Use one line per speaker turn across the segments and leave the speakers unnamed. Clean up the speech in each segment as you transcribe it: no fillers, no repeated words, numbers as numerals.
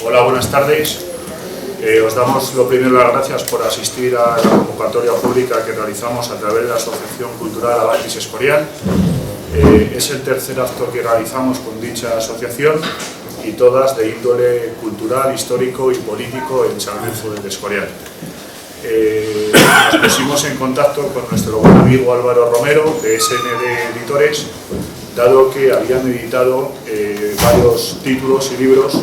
Hola, buenas tardes. Os damos lo primero las gracias por asistir a la convocatoria pública que realizamos a través de la Asociación Cultural Avantis Escorial. Es el tercer acto que realizamos con dicha asociación y todas de índole cultural, histórico y político en San Lorenzo del Escorial. Nos pusimos en contacto con nuestro buen amigo Álvaro Romero de SND Editores, dado que habían editado varios títulos y libros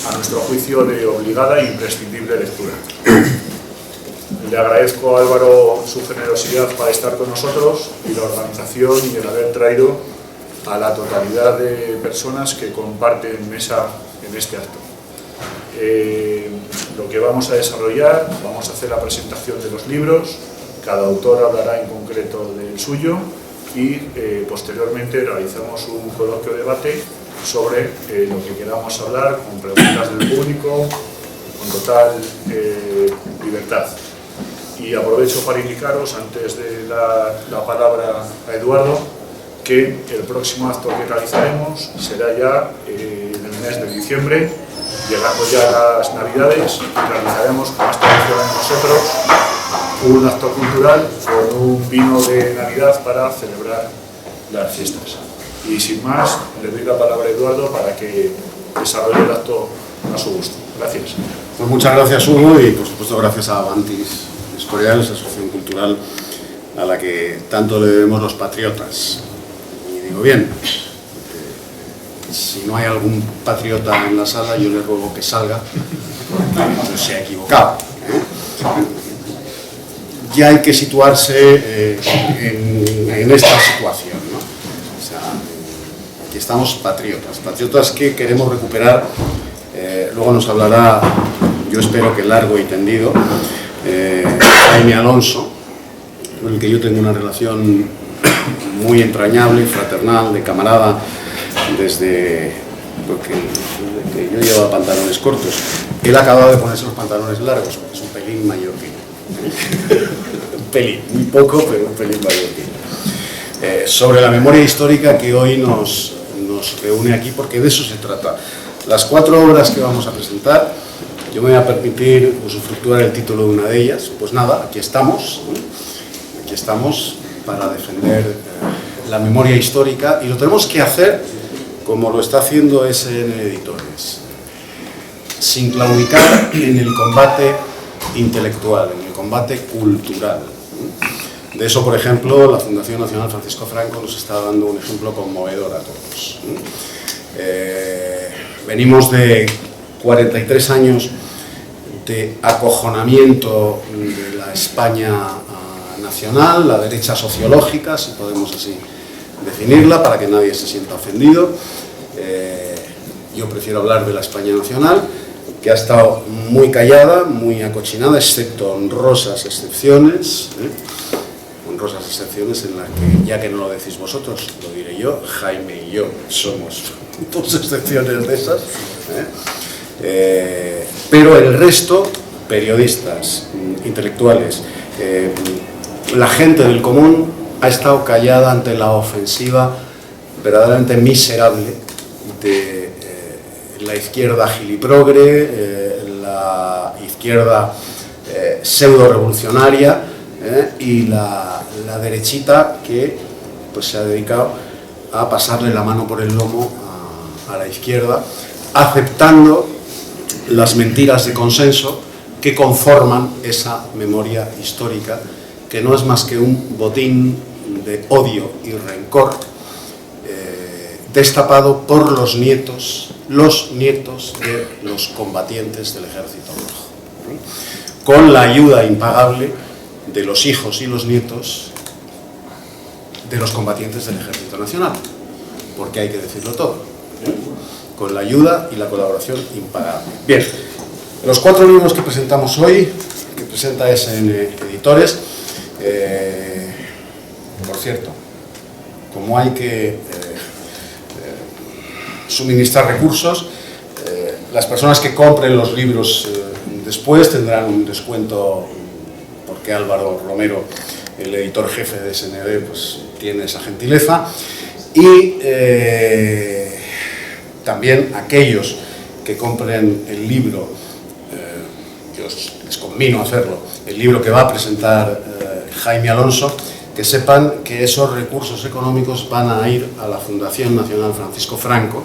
a nuestro juicio de obligada e imprescindible lectura. Le agradezco a Álvaro su generosidad para estar con nosotros y la organización y el haber traído a la totalidad de personas que comparten mesa en este acto. Lo que vamos a desarrollar, vamos a hacer la presentación de los libros, cada autor hablará en concreto del suyo y posteriormente realizamos un coloquio debate sobre lo que queramos hablar, con preguntas del público, con total libertad. Y aprovecho para indicaros, antes de dar la palabra a Eduardo, que el próximo acto que realizaremos será ya en el mes de diciembre, llegando ya a las Navidades, y realizaremos, como es tradición en nosotros, un acto cultural con un vino de Navidad para celebrar las fiestas. Y sin más, le doy la palabra a Eduardo para que desarrolle el acto a su gusto. Gracias.
Pues muchas gracias, Hugo, y por supuesto gracias a Avantis Escorial, esa asociación cultural a la que tanto le debemos los patriotas. Y digo bien, si no hay algún patriota en la sala, yo le ruego que salga, porque se ha equivocado. Ya hay que situarse en esta situación, ¿no? O sea, aquí estamos patriotas que queremos recuperar. Luego nos hablará, yo espero que largo y tendido, Jaime Alonso, con el que yo tengo una relación muy entrañable, fraternal, de camarada, desde que yo llevaba pantalones cortos. Él ha acabado de ponerse los pantalones largos, porque es un pelín mayor que yo. Un pelín, muy poco, pero un pelín mayor que yo. Sobre la memoria histórica que hoy nos reúne aquí, porque de eso se trata. Las 4 obras que vamos a presentar, yo me voy a permitir usufructuar el título de una de ellas. Pues nada, aquí estamos para defender la memoria histórica, y lo tenemos que hacer como lo está haciendo SN Editores, sin claudicar en el combate intelectual, en el combate cultural. De eso, por ejemplo, la Fundación Nacional Francisco Franco nos está dando un ejemplo conmovedor a todos. Venimos de 43 años de acojonamiento de la España nacional, la derecha sociológica, si podemos así definirla, para que nadie se sienta ofendido. Yo prefiero hablar de la España nacional, que ha estado muy callada, muy acochinada, excepto honrosas excepciones, honrosas excepciones en las que, ya que no lo decís vosotros, lo diré yo, Jaime y yo somos 2 excepciones de esas, pero el resto, periodistas, intelectuales, la gente del común ha estado callada ante la ofensiva verdaderamente miserable de la izquierda giliprogre, la izquierda pseudo-revolucionaria y la derechita que pues, se ha dedicado a pasarle la mano por el lomo a la izquierda, aceptando las mentiras de consenso que conforman esa memoria histórica, que no es más que un botín de odio y rencor destapado por los nietos de los combatientes del Ejército Rojo, con la ayuda impagable de los hijos y los nietos de los combatientes del Ejército Nacional, porque hay que decirlo todo, con la ayuda y la colaboración impagable. Bien, los 4 libros que presentamos hoy, que presenta SN Editores, por cierto, como hay que suministrar recursos, las personas que compren los libros después tendrán un descuento, porque Álvaro Romero, el editor jefe de SND, pues tiene esa gentileza, y también aquellos que compren el libro, yo les conmino a hacerlo, el libro que va a presentar Jaime Alonso, que sepan que esos recursos económicos van a ir a la Fundación Nacional Francisco Franco,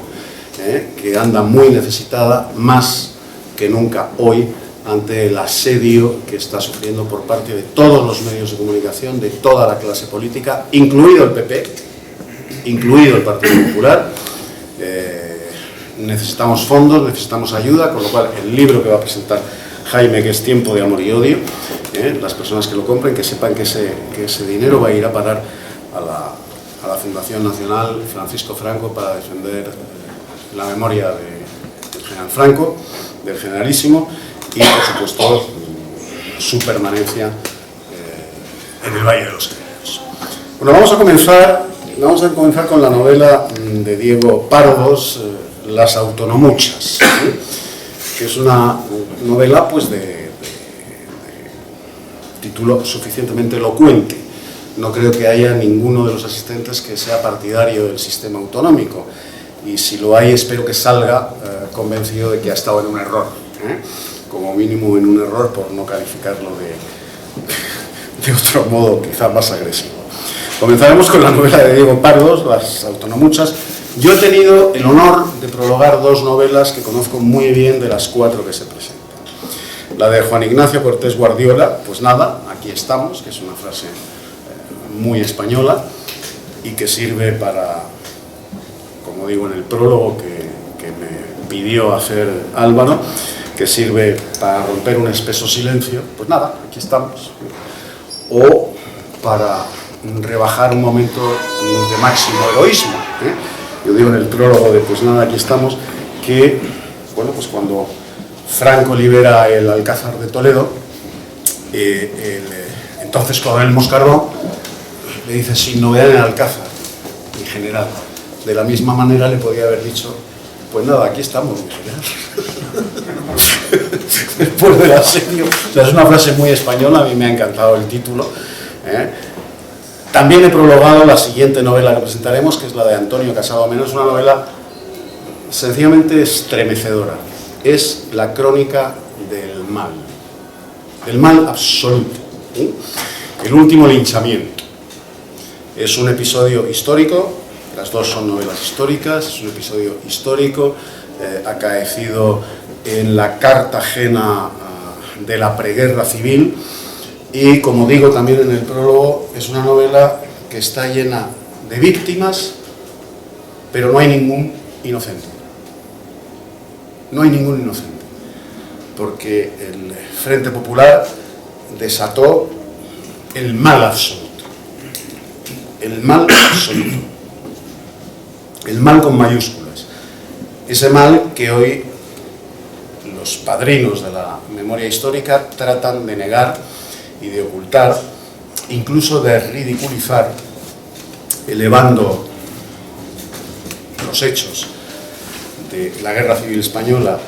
que anda muy necesitada, más que nunca hoy, ante el asedio que está sufriendo por parte de todos los medios de comunicación, de toda la clase política, incluido el PP, incluido el Partido Popular. Necesitamos fondos, necesitamos ayuda, con lo cual el libro que va a presentar Jaime, que es Tiempo de Amor y Odio, las personas que lo compren, que sepan que ese dinero va a ir a parar a la Fundación Nacional Francisco Franco para defender la memoria del general Franco, del generalísimo, y por supuesto su permanencia en el Valle de los Caídos. Bueno, vamos a comenzar con la novela de Diego Pardos, Las autonomuchas, que es una novela pues de título suficientemente elocuente. No creo que haya ninguno de los asistentes que sea partidario del sistema autonómico, y si lo hay espero que salga convencido de que ha estado en un error, como mínimo en un error, por no calificarlo de otro modo quizá más agresivo. Comenzaremos con la novela de Diego Pardos, Las autonomuchas. Yo he tenido el honor de prologar dos novelas que conozco muy bien de las cuatro que se presentan. La de Juan Ignacio Cortés Guardiola, pues nada, aquí estamos, que es una frase muy española y que sirve para, como digo en el prólogo que me pidió hacer Álvaro, que sirve para romper un espeso silencio, pues nada, aquí estamos. O para rebajar un momento de máximo heroísmo. Yo digo en el prólogo de pues nada, aquí estamos, que bueno, pues cuando Franco libera el Alcázar de Toledo, entonces coronel Moscardó le dice: sin novedad en el Alcázar, mi general. De la misma manera le podía haber dicho: pues nada, aquí estamos, mi general. Después del asedio. O sea, es una frase muy española, a mí me ha encantado el título. También he prologado la siguiente novela que presentaremos, que es la de Antonio Casado Mena. Es una novela sencillamente estremecedora. Es la crónica del mal absoluto. El último linchamiento. Es un episodio histórico, las dos son novelas históricas, es un episodio histórico acaecido en la Cartagena de la preguerra civil. Y, como digo también en el prólogo, es una novela que está llena de víctimas, pero no hay ningún inocente. No hay ningún inocente, porque el Frente Popular desató el mal absoluto. El mal absoluto. El mal con mayúsculas. Ese mal que hoy los padrinos de la memoria histórica tratan de negar y de ocultar, incluso de ridiculizar, elevando los hechos de la Guerra Civil Española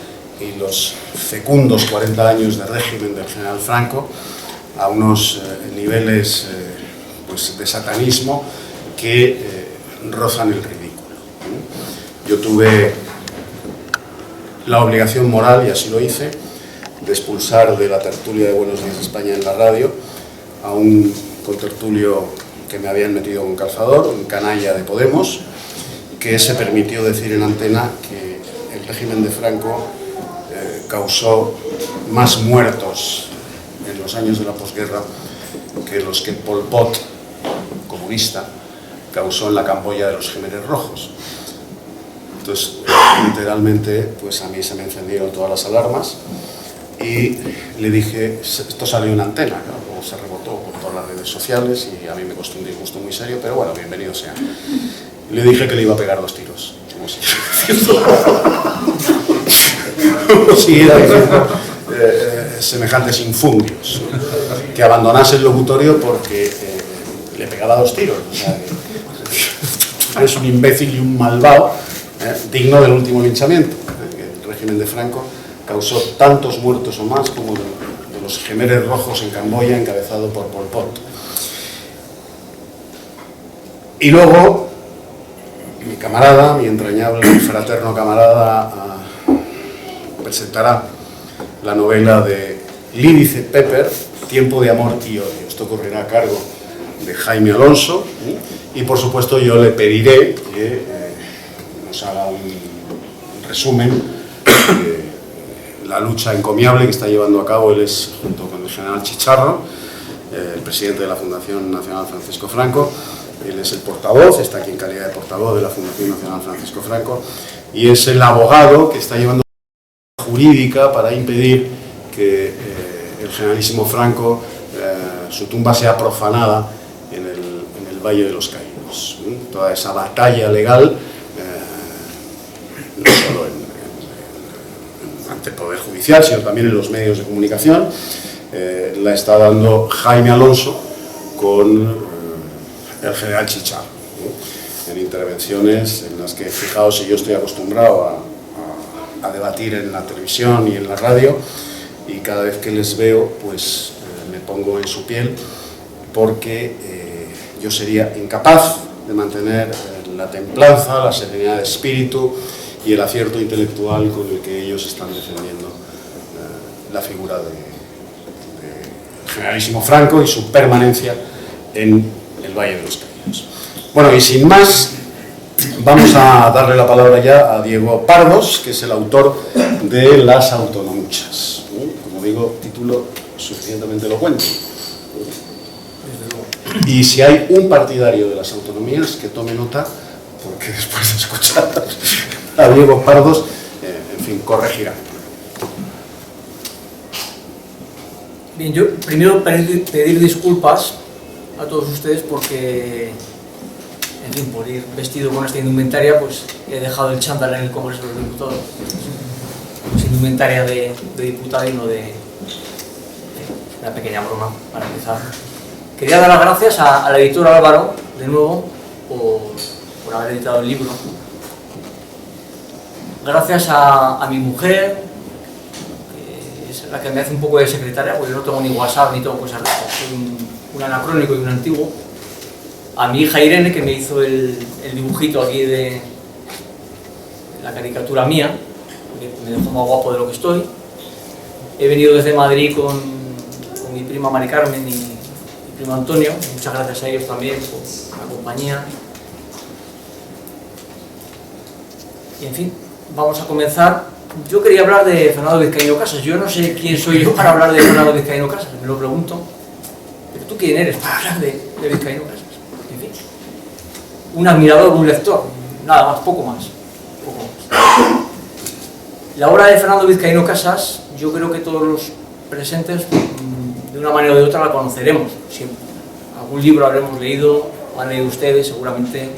y los fecundos 40 años de régimen del general Franco a unos niveles pues de satanismo que rozan el ridículo. Yo tuve la obligación moral, y así lo hice, de expulsar de la tertulia de Buenos Días España en la radio a un contertulio que me habían metido con calzador, un canalla de Podemos, que se permitió decir en antena que el régimen de Franco causó más muertos en los años de la posguerra que los que Pol Pot, comunista, causó en la Camboya de los Jemeres Rojos. Entonces, literalmente, pues a mí se me encendieron todas las alarmas y le dije, esto salió en antena, claro, luego se rebotó por todas las redes sociales y a mí me costó un disgusto muy serio, pero bueno, bienvenido sea. Le dije que le iba a pegar 2 tiros, como si era diciendo semejantes infundios, que abandonase el locutorio porque le pegaba 2 tiros. O sea, es un imbécil y un malvado digno del último linchamiento. El régimen de Franco causó tantos muertos o más como de los Jemeres Rojos en Camboya, encabezado por Pol Pot. Y luego, mi camarada, mi entrañable y fraterno camarada presentará la novela de Lídice Pepper, Tiempo de amor y odio. Esto correrá a cargo de Jaime Alonso y, por supuesto, yo le pediré que nos haga un resumen de la lucha encomiable que está llevando a cabo. Él es, junto con el general Chicharro, el presidente de la Fundación Nacional Francisco Franco. Él es el portavoz, está aquí en calidad de portavoz de la Fundación Nacional Francisco Franco, y es el abogado que está llevando jurídica para impedir que el generalísimo Franco, su tumba sea profanada en el Valle de los Caídos. Toda esa batalla legal, no solo ante el Poder Judicial, sino también en los medios de comunicación, la está dando Jaime Alonso con el general Chicharro, en intervenciones en las que, fijaos, si yo estoy acostumbrado a debatir en la televisión y en la radio, y cada vez que les veo, pues me pongo en su piel, porque yo sería incapaz de mantener la templanza, la serenidad de espíritu y el acierto intelectual con el que ellos están defendiendo la figura del generalísimo Franco y su permanencia en el Valle de los Caídos. Bueno, y sin más, vamos a darle la palabra ya a Diego Pardos, que es el autor de Las autonomuchas. Como digo, título suficientemente elocuente. Y si hay un partidario de las autonomías, que tome nota, porque después de escuchar a Diego Pardos, en fin, corregirá.
Bien, yo primero pedir disculpas a todos ustedes porque, en fin, por ir vestido con esta indumentaria, pues he dejado el chándal en el Congreso de los Diputados. Es indumentaria de diputado y no de una pequeña broma, para empezar. Quería dar las gracias al editor Álvaro, de nuevo, por haber editado el libro. Gracias a mi mujer, que es la que me hace un poco de secretaria, porque yo no tengo ni WhatsApp ni tengo cosas de estas. Soy un anacrónico y un antiguo. A mi hija Irene, que me hizo el dibujito aquí de la caricatura mía, que me dejó más guapo de lo que estoy. He venido desde Madrid con mi prima Mari Carmen y mi primo Antonio. Muchas gracias a ellos también por la compañía. Y, en fin, vamos a comenzar. Yo quería hablar de Fernando Vizcaíno Casas. Yo no sé quién soy yo para hablar de Fernando Vizcaíno Casas, me lo pregunto. Pero tú, ¿quién eres para hablar de Vizcaíno Casas? En fin, un admirador, un lector, nada más, poco más. La obra de Fernando Vizcaíno Casas, yo creo que todos los presentes, de una manera o de otra, la conoceremos siempre. Algún libro habremos leído, o han leído ustedes seguramente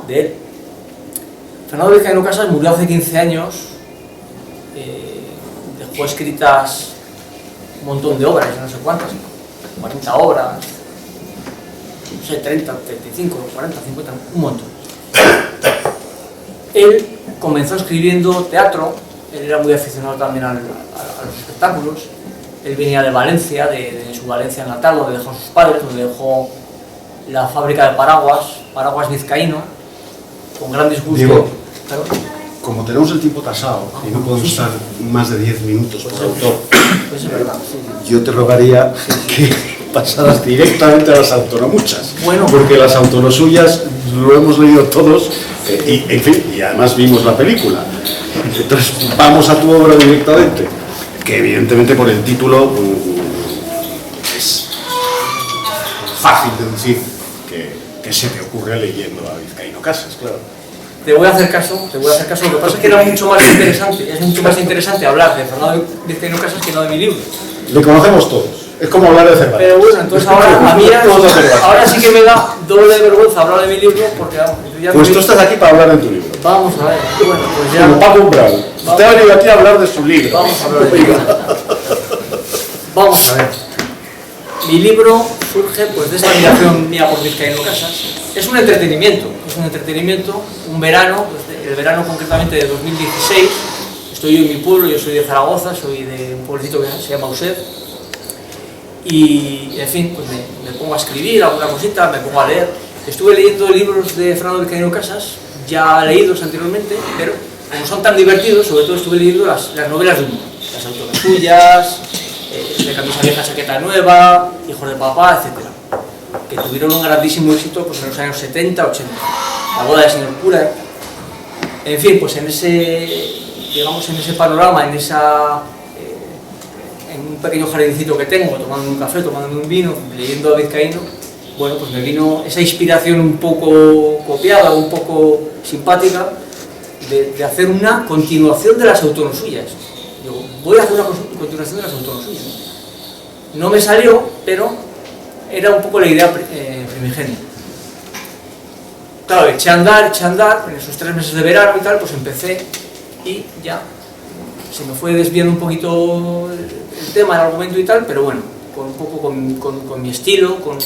de él. Fernando Vizcaíno Casas murió hace 15 años, dejó escritas un montón de obras, no sé cuántas, 40 obras, no sé, 30, 35, 40, 50, un montón. Él comenzó escribiendo teatro, él era muy aficionado también a los espectáculos. Él venía de Valencia, de su Valencia natal, donde dejó a sus padres, donde dejó la fábrica de paraguas Vizcaíno, con gran disgusto.
Diego, como tenemos el tiempo tasado y no podemos estar más de 10 minutos por autor,
pues es verdad,
yo te rogaría que pasaras directamente a las autonomuchas,
bueno,
porque las autonosuyas lo hemos leído todos y, en fin, y además vimos la película. Entonces vamos a tu obra directamente, que evidentemente por el título es fácil de decir que se te ocurre leyendo a Vizcaíno Casas, claro.
Te voy a hacer caso, lo que pasa es que era mucho más interesante, es mucho más interesante hablar de Fernando Vizcaíno Casas que no de mi libro.
Le conocemos todos, es como hablar de Cervantes.
Pero bueno, entonces ahora sí que me da doble vergüenza hablar de mi libro, porque vamos, yo ya...
Pues tú estás aquí para hablar de tu libro.
Vamos a ver, bueno, pues ya...
Como Paco Umbral. Usted ha venido aquí a hablar de su libro.
Vamos a hablar de mi libro. Vamos a ver. Mi libro surge pues de esta admiración mía por Vizcaíno Casas. Es un entretenimiento, un verano, pues el verano concretamente de 2016. Estoy yo en mi pueblo, yo soy de Zaragoza, soy de un pueblecito que se llama Used. Y, en fin, pues me pongo a escribir alguna cosita, me pongo a leer. Estuve leyendo libros de Fernando Vizcaíno Casas, ya leídos anteriormente, pero como son tan divertidos, sobre todo estuve leyendo las novelas de humor, las autoras suyas, De camisa vieja, chaqueta nueva, Hijos de papá, etc. Que tuvieron un grandísimo éxito pues, en los años 70, 80. La boda del señor cura. En fin, pues en ese, digamos, en ese panorama, en un pequeño jardincito que tengo, tomando un café, tomando un vino, leyendo a Vizcaíno, bueno, pues me vino esa inspiración un poco copiada, un poco simpática, de hacer una continuación de las autoras suyas. Digo, voy a hacer una continuación de las autoras suyas. No me salió, pero era un poco la idea primigenia. Claro, eché a andar, en esos 3 meses de verano y tal, pues empecé y ya se me fue desviando un poquito el tema, el argumento y tal, pero bueno, con un poco con mi estilo, con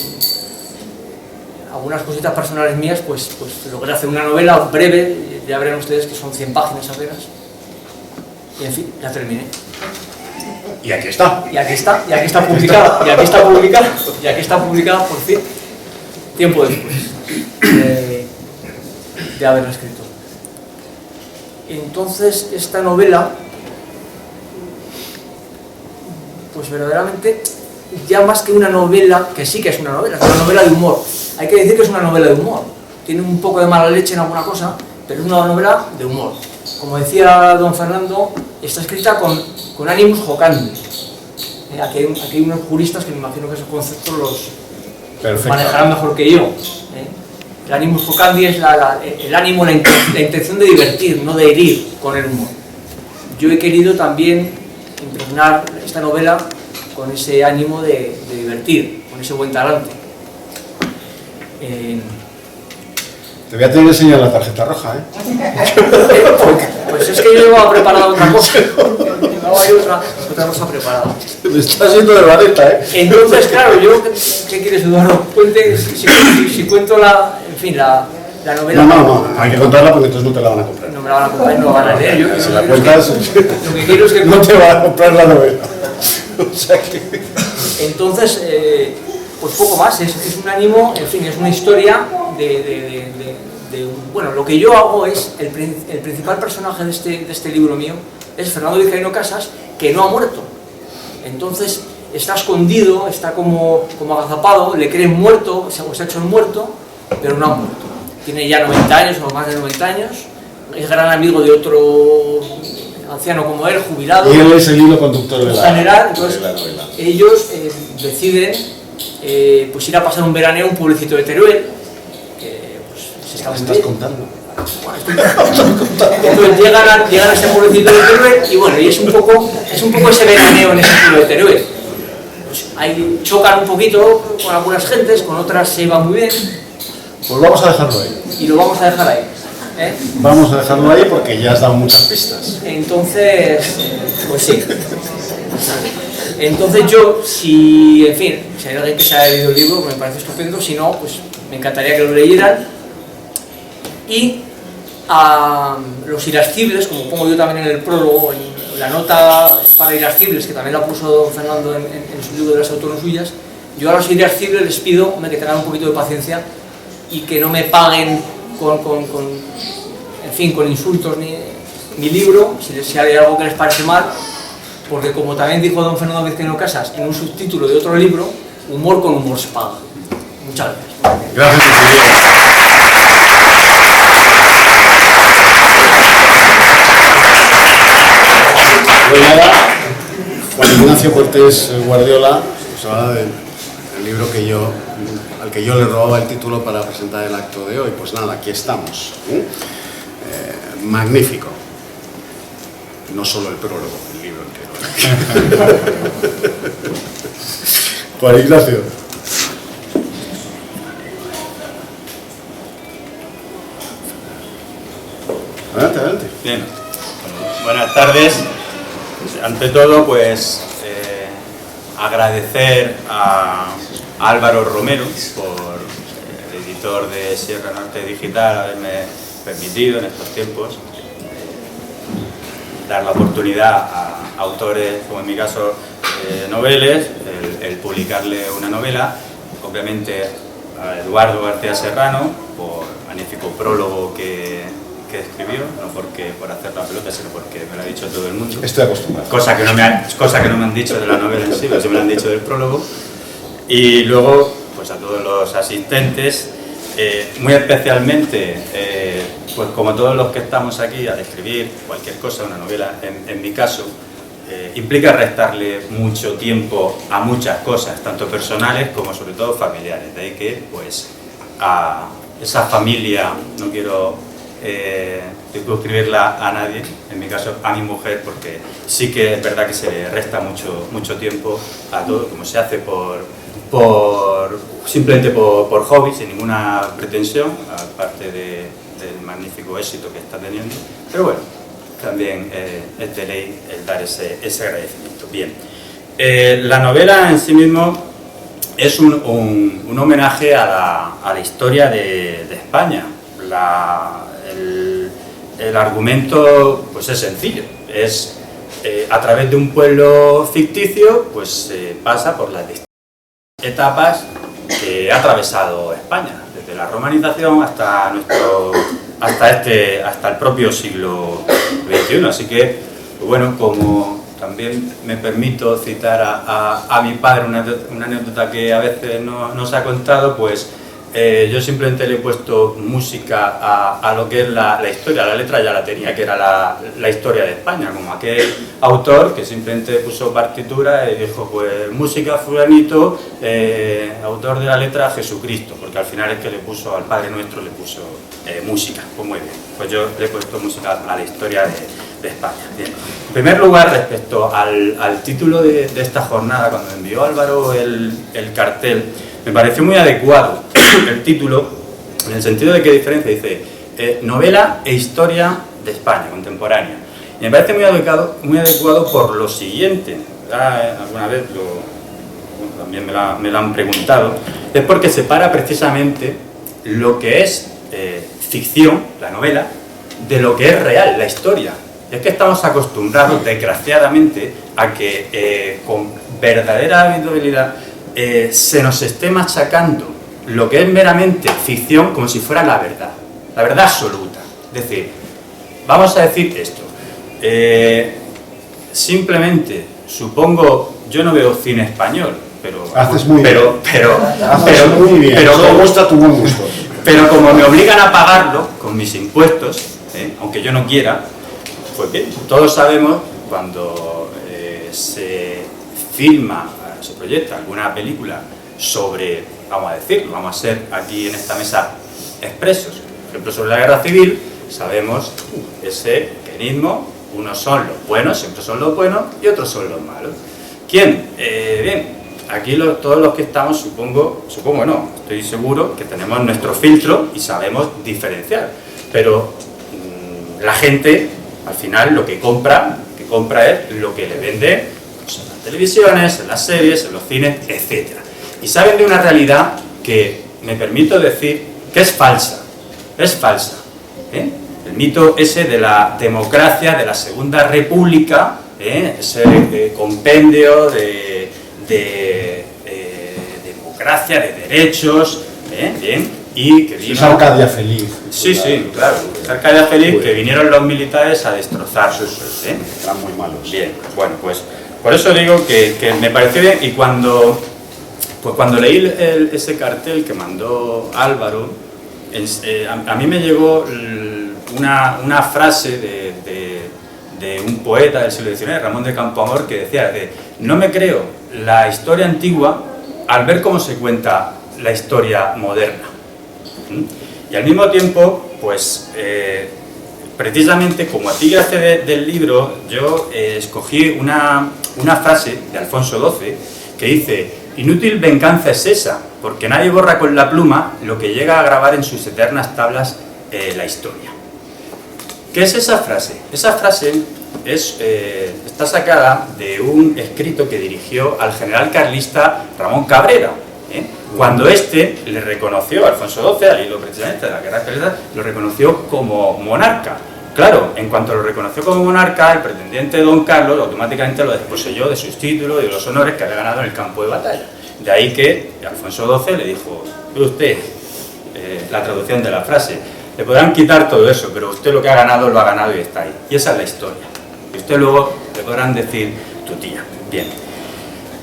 algunas cositas personales mías, pues logré hacer una novela breve, ya verán ustedes que son 100 páginas apenas, y en fin, la terminé.
Y aquí está.
Y aquí está publicada, por fin, tiempo después de haberla escrito. Entonces, esta novela, pues verdaderamente, ya más que una novela, que sí que es una novela de humor. Hay que decir que es una novela de humor. Tiene un poco de mala leche en alguna cosa, pero es una novela de humor. Como decía don Fernando, está escrita con ánimos jocandi. Aquí hay unos juristas que me imagino que esos conceptos los manejarán mejor que yo. El ánimos jocandi es el ánimo, la intención de divertir, no de herir con el humor. Yo he querido también impregnar esta novela con ese ánimo de divertir, con ese buen talante.
Te voy a tener que enseñar la tarjeta roja, ¿eh?
Pues es que yo llevaba preparada otra cosa. Llevaba ahí otra cosa preparada.
Me está haciendo de vareta, ¿eh?
Entonces, claro, yo, ¿qué quieres, Eduardo? Cuente, si cuento la novela.
No, hay que contarla porque entonces no te la van a comprar.
No me la van a comprar y no la van a leer. Yo,
si la cuentas,
lo que quiero es que
no te van a comprar la novela. O sea que...
Entonces, pues poco más, es un ánimo, en fin, es una historia bueno, lo que yo hago es, el principal personaje de este libro mío es Fernando Vizcaíno Casas, que no ha muerto. Entonces, está escondido, está como agazapado, le creen muerto, o se ha hecho el muerto, pero no ha muerto. Tiene ya 90 años o más de 90 años, es gran amigo de otro anciano como él, jubilado.
Y él es el hilo conductor de la
novela. Ellos deciden pues ir a pasar un veraneo a un pueblecito de Teruel, que pues, se está
¿Qué estás contando?
Entonces llegan a ese pueblecito de Teruel y bueno, y es un poco ese veraneo en ese pueblo de Teruel. Pues ahí chocan un poquito con algunas gentes, con otras se va muy bien.
Pues vamos a dejarlo ahí.
Y lo vamos a dejar ahí.
Vamos a dejarlo ahí porque ya has dado muchas pistas.
Entonces, pues sí. Entonces yo, en fin, si hay alguien que se haya leído el libro, me parece estupendo, si no, pues me encantaría que lo leyeran. Y a los irascibles, como pongo yo también en el prólogo, en la nota para irascibles, que también la puso don Fernando en su libro de las autoras suyas, yo a los irascibles les pido que tengan un poquito de paciencia y que no me paguen con insultos mi libro, si hay algo que les parece mal, porque como también dijo don Fernando Vizcaíno Casas en un subtítulo de otro libro, humor con humor se paga. Muchas gracias.
Gracias, Juan Ignacio Cortés Guardiola nos habla del libro al que yo le robaba el título para presentar el acto de hoy. Pues nada, aquí estamos. Magnífico. No solo el prólogo, el libro entero. Juan Ignacio. Adelante.
Bien. Buenas tardes. Ante todo, pues agradecer a Álvaro Romero, el editor de Sierra Norte Digital, haberme permitido en estos tiempos dar la oportunidad a autores, como en mi caso noveles, el publicarle una novela. Obviamente a Eduardo García Serrano por el magnífico prólogo que que escribió, no porque por hacer la pelota, sino porque me lo ha dicho todo el mundo.
Estoy acostumbrado.
Cosa que no me han dicho de la novela en sí, pero sí me lo han dicho del prólogo. Y luego, pues a todos los asistentes, muy especialmente, pues como todos los que estamos aquí, al escribir cualquier cosa, una novela, en mi caso, implica restarle mucho tiempo a muchas cosas, tanto personales como sobre todo familiares. De ahí que, pues, a esa familia, no quiero circunscribirla a nadie, en mi caso a mi mujer, porque sí que es verdad que se le resta mucho tiempo a todo, como se hace simplemente por hobby, sin ninguna pretensión, aparte del magnífico éxito que está teniendo. Pero bueno, también es de ley el dar ese agradecimiento. Bien, la novela en sí mismo es un homenaje a la historia de España. El argumento pues es sencillo, es a través de un pueblo ficticio, pues pasa por las distintas etapas que ha atravesado España, desde la romanización hasta el propio siglo XXI. Así que, pues bueno, como también me permito citar a mi padre una anécdota que a veces no se ha contado, pues yo simplemente le he puesto música a lo que es la historia. La letra ya la tenía, que era la historia de España, como aquel autor que simplemente puso partitura y dijo, pues música fulanito, autor de la letra Jesucristo, porque al final es que le puso al Padre Nuestro, le puso música. Pues muy bien, pues yo le he puesto música a la historia de España. Bien. En primer lugar, respecto al título de esta jornada, cuando envió Álvaro el cartel, me pareció muy adecuado el título, en el sentido de que diferencia, dice novela e historia de España contemporánea. Y me parece muy adecuado por lo siguiente, alguna vez también me lo han preguntado, es porque separa precisamente lo que es ficción, la novela, de lo que es real, la historia. Y es que estamos acostumbrados, desgraciadamente, a que con verdadera habitualidad se nos esté machacando lo que es meramente ficción como si fuera la verdad absoluta. Es decir, vamos a decir esto, simplemente, supongo, yo no veo cine español, pero
haces muy bien. Pero me gusta tu buen gusto.
Pero como me obligan a pagarlo con mis impuestos, aunque yo no quiera, pues bien, todos sabemos cuando se filma, se proyecta alguna película sobre, vamos a decirlo, vamos a ser aquí en esta mesa expresos, por ejemplo sobre la guerra civil, sabemos ese mecanismo, unos son los buenos, siempre son los buenos, y otros son los malos. ¿Quién? Bien, aquí todos los que estamos, supongo no, estoy seguro que tenemos nuestro filtro y sabemos diferenciar, pero la gente, al final, lo que compra es lo que le vende pues, en las televisiones, en las series, en los cines, etc. Y saben de una realidad que me permito decir que es falsa. El mito ese de la democracia, de la Segunda República, ese compendio de democracia, de derechos, bien, y que vino...
Es Arcadia feliz.
Sí, claro, es Arcadia feliz, que vinieron los militares a destrozar sus...
Eran muy malos.
Bien, bueno, pues por eso digo que me pareció bien, y cuando leí ese cartel que mandó Álvaro, a mí me llegó una frase de un poeta del siglo XIX, Ramón de Campoamor, que decía, no me creo la historia antigua al ver cómo se cuenta la historia moderna. Y al mismo tiempo, pues, precisamente como epígrafe del libro, yo escogí una frase de Alfonso XII que dice: inútil venganza es esa, porque nadie borra con la pluma lo que llega a grabar en sus eternas tablas la historia. ¿Qué es esa frase? Esa frase está sacada de un escrito que dirigió al general carlista Ramón Cabrera, cuando éste le reconoció a Alfonso XII, al hilo precisamente de la guerra carlista, lo reconoció como monarca. Claro, en cuanto lo reconoció como monarca, el pretendiente don Carlos automáticamente lo desposeyó de sus títulos y de los honores que había ganado en el campo de batalla. De ahí que Alfonso XII le dijo: usted, la traducción de la frase, le podrán quitar todo eso, pero usted lo que ha ganado, lo ha ganado y está ahí. Y esa es la historia. Y usted luego le podrán decir tu tía. Bien,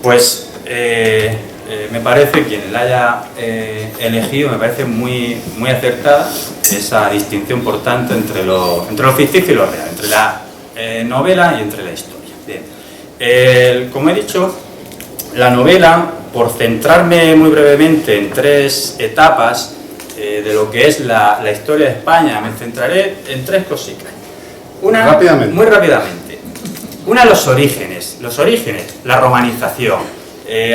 pues me parece, quien la haya elegido, me parece muy acertada esa distinción, por tanto, entre lo ficticio y lo real, entre la novela y entre la historia. Bien, como he dicho, la novela, por centrarme muy brevemente en 3 etapas de lo que es la historia de España, me centraré en 3 cositas. Una, muy rápidamente. Una, los orígenes, la romanización.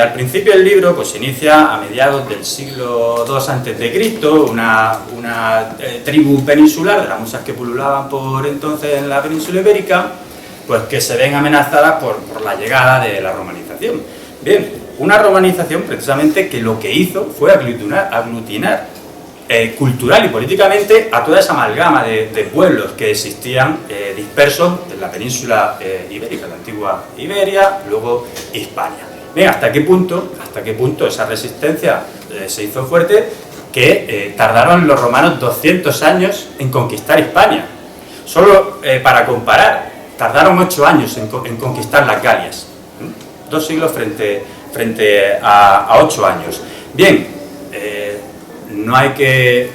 Al principio del libro pues, se inicia a mediados del siglo II a.C., una tribu peninsular, de las muchas que pululaban por entonces en la península ibérica, pues que se ven amenazadas por la llegada de la romanización. Bien, una romanización precisamente que lo que hizo fue aglutinar cultural y políticamente a toda esa amalgama de pueblos que existían dispersos en la península ibérica, la antigua Iberia, luego Hispania. Bien, ¿hasta qué punto esa resistencia se hizo fuerte? Que tardaron los romanos 200 años en conquistar Hispania. Solo para comparar, tardaron 8 años en conquistar las Galias. 2 siglos frente a 8 años. Bien, no hay que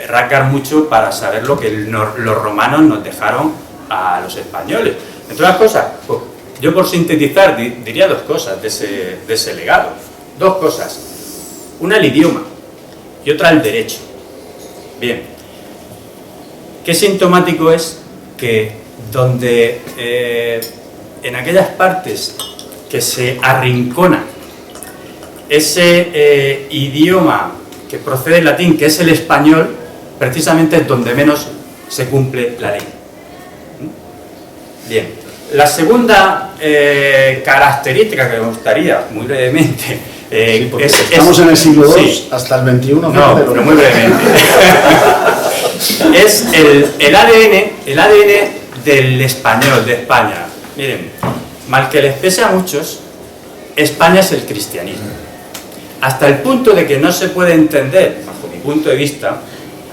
rascar mucho para saber lo que los romanos nos dejaron a los españoles. Entre otras cosas, pues, yo por sintetizar diría 2 cosas de ese legado. 2 cosas. Una, el idioma, y otra, el derecho. Bien, qué sintomático es que donde en aquellas partes que se arrincona ese idioma que procede del latín, que es el español, precisamente es donde menos se cumple la ley. Bien. La segunda característica que me gustaría, muy brevemente...
sí, estamos en el siglo II, sí, hasta el XXI...
No, pero muy brevemente. Es el ADN del español, de España. Miren, mal que les pese a muchos, España es el cristianismo. Hasta el punto de que no se puede entender, bajo mi punto de vista,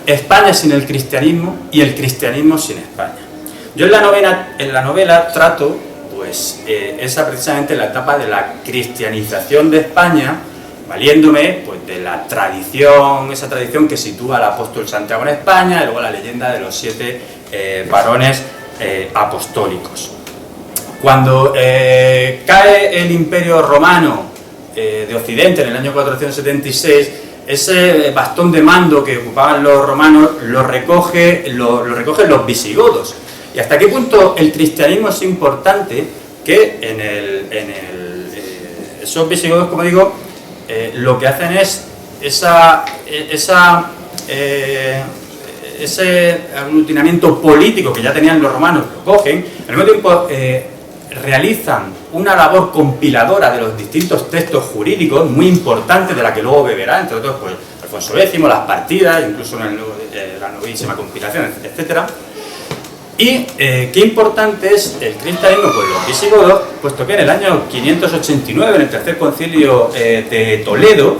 España sin el cristianismo y el cristianismo sin España. Yo en la novela trato, pues, esa precisamente la etapa de la cristianización de España, valiéndome pues, de la tradición, esa tradición que sitúa al apóstol Santiago en España, y luego la leyenda de los 7 varones apostólicos. Cuando cae el Imperio Romano de Occidente en el año 476, ese bastón de mando que ocupaban los romanos lo recogen los visigodos. ¿Y hasta qué punto el cristianismo es importante? Que esos visigodos, como digo, lo que hacen es ese aglutinamiento político que ya tenían los romanos, lo cogen, al mismo tiempo realizan una labor compiladora de los distintos textos jurídicos muy importantes, de la que luego beberá, entre otros, pues, Alfonso X, las partidas, incluso la novísima compilación, etcétera. Y qué importante es el cristianismo con los visigodos, puesto que en el año 589, en el tercer concilio de Toledo,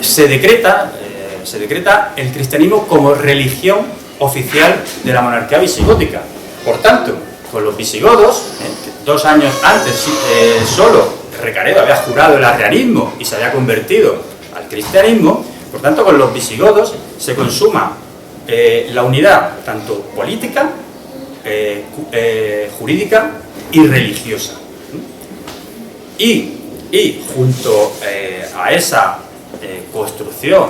se decreta el cristianismo como religión oficial de la monarquía visigótica. Por tanto, con los visigodos, 2 años antes solo Recaredo había jurado el arrianismo y se había convertido al cristianismo. Por tanto, con los visigodos se consuma la unidad tanto política, jurídica y religiosa. Y junto a esa construcción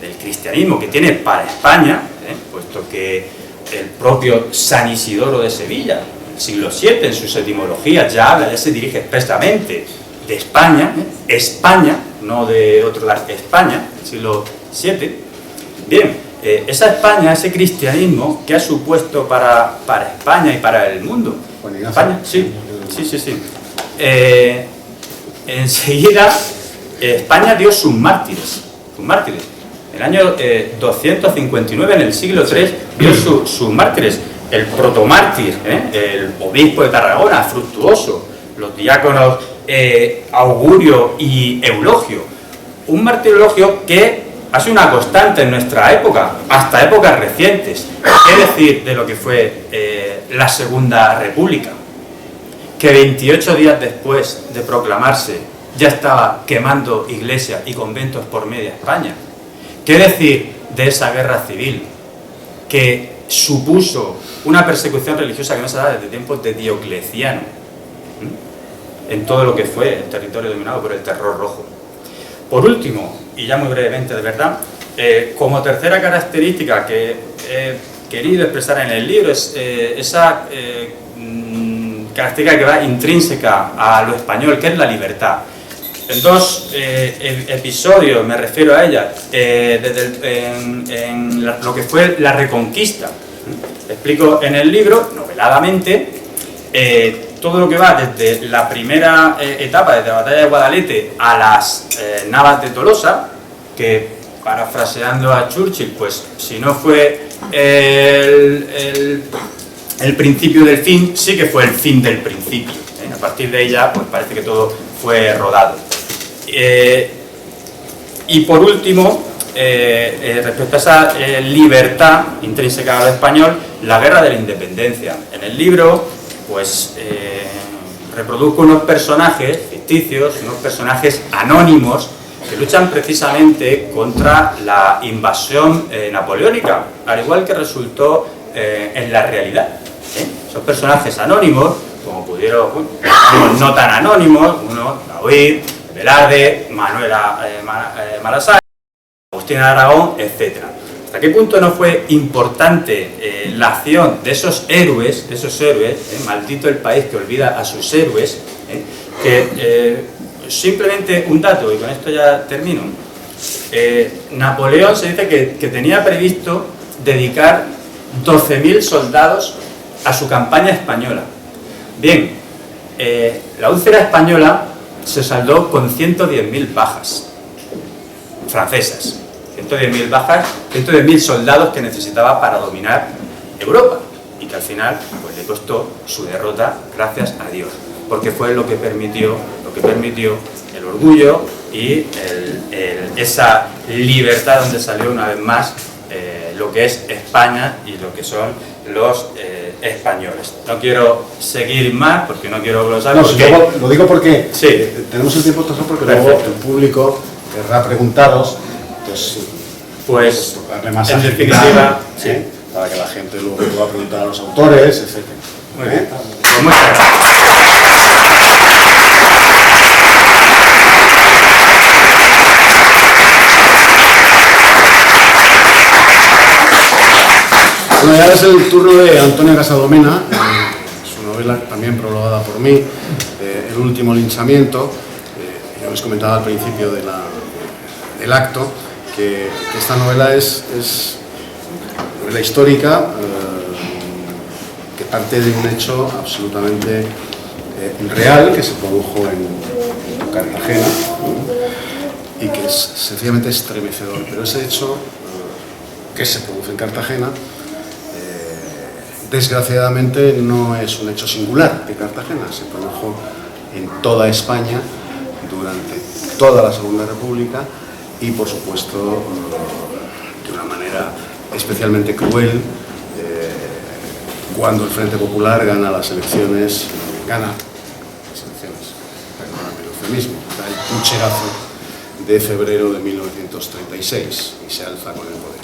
del cristianismo que tiene para España, puesto que el propio San Isidoro de Sevilla, el siglo VII, en sus etimologías ya se dirige expresamente de España, España, no de otro lado, España, el siglo VII. Bien, esa España, ese cristianismo que ha supuesto para España y para el mundo. España, sí. Enseguida, España dio sus mártires. En el año 259, en el siglo III, dio sus mártires. El protomártir, el obispo de Tarragona, Fructuoso, los diáconos Augurio y Eulogio. un martirologio que ha sido una constante en nuestra época, hasta épocas recientes. ¿Qué decir de lo que fue la Segunda República? Que 28 días después de proclamarse ya estaba quemando iglesias y conventos por media España. ¿Qué decir de esa guerra civil que supuso una persecución religiosa que no se da desde tiempos de Diocleciano en todo lo que fue el territorio dominado por el terror rojo? Por último, y ya muy brevemente de verdad, como tercera característica que he querido expresar en el libro es esa característica que va intrínseca a lo español, que es la libertad. En dos episodios me refiero a ella, en lo que fue la Reconquista. Explico en el libro, noveladamente, todo lo que va desde la primera etapa, desde la batalla de Guadalete a las Navas de Tolosa, que, parafraseando a Churchill, pues si no fue el principio del fin, sí que fue el fin del principio. A partir de ella, pues parece que todo fue rodado. Y por último, respecto a esa libertad intrínseca al español, la guerra de la independencia. En el libro, pues reproduzco unos personajes ficticios, unos personajes anónimos que luchan precisamente contra la invasión napoleónica, al igual que resultó en la realidad. Esos personajes anónimos, como pudieron, unos no tan anónimos, uno David, Velarde, Manuela Malasaña, Agustín de Aragón, etc. ¿Hasta qué punto no fue importante la acción de esos héroes, maldito el país que olvida a sus héroes, que simplemente un dato, y con esto ya termino, Napoleón se dice que tenía previsto dedicar 12.000 soldados a su campaña española. Bien, la úlcera española se saldó con 110.000 bajas francesas, 110.000 bajas, 110.000 soldados que necesitaba para dominar Europa, y que al final pues le costó su derrota, gracias a Dios, porque fue lo que permitió el orgullo y esa libertad donde salió una vez más lo que es España y lo que son los españoles. No quiero seguir más porque no quiero glosar.
No, si lo digo porque
sí,
tenemos el tiempo trazado, porque
perfecto.
Luego el público querrá preguntaros, entonces,
pues
darle más
en
agilidad,
definitiva, sí,
para que la gente luego pueda preguntar a los autores, etc.
muy bien. Pues muchas gracias.
Bueno, ya es el turno de Antonio Casadomena, su novela también prologada por mí, El último linchamiento. Ya os comentaba al principio del acto que esta novela es novela histórica que parte de un hecho absolutamente real que se produjo en Cartagena y que es sencillamente estremecedor. Pero ese hecho que se produce en Cartagena desgraciadamente no es un hecho singular de Cartagena, se produjo en toda España durante toda la Segunda República y por supuesto de una manera especialmente cruel cuando el Frente Popular gana las elecciones, perdóname el eufemismo, da el pucherazo de febrero de 1936 y se alza con el poder.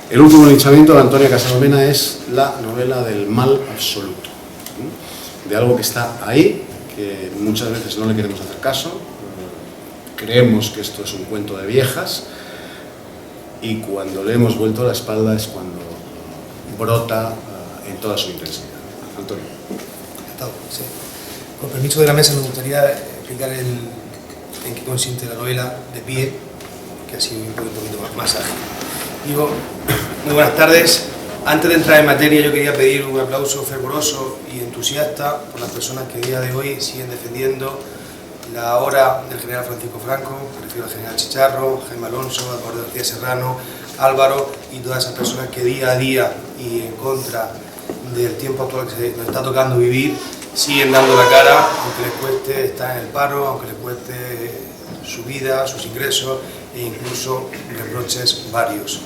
El último linchamiento de Antonio Casadomena es la novela del mal absoluto, de algo que está ahí, que muchas veces no le queremos hacer caso, creemos que esto es un cuento de viejas y cuando le hemos vuelto la espalda es cuando brota en toda su intensidad. Antonio.
Encantado, sí. Con permiso de la mesa me gustaría explicar en qué consiste la novela de pie, que así un poquito más ágil. Digo, muy buenas tardes. Antes de entrar en materia, yo quería pedir un aplauso fervoroso y entusiasta por las personas que a día de hoy siguen defendiendo la obra del general Francisco Franco, me refiero al general Chicharro, Jaime Alonso, Eduardo García Serrano, Álvaro y todas esas personas que día a día y en contra del tiempo actual que nos está tocando vivir, siguen dando la cara, aunque les cueste estar en el paro, aunque les cueste su vida, sus ingresos e incluso reproches varios.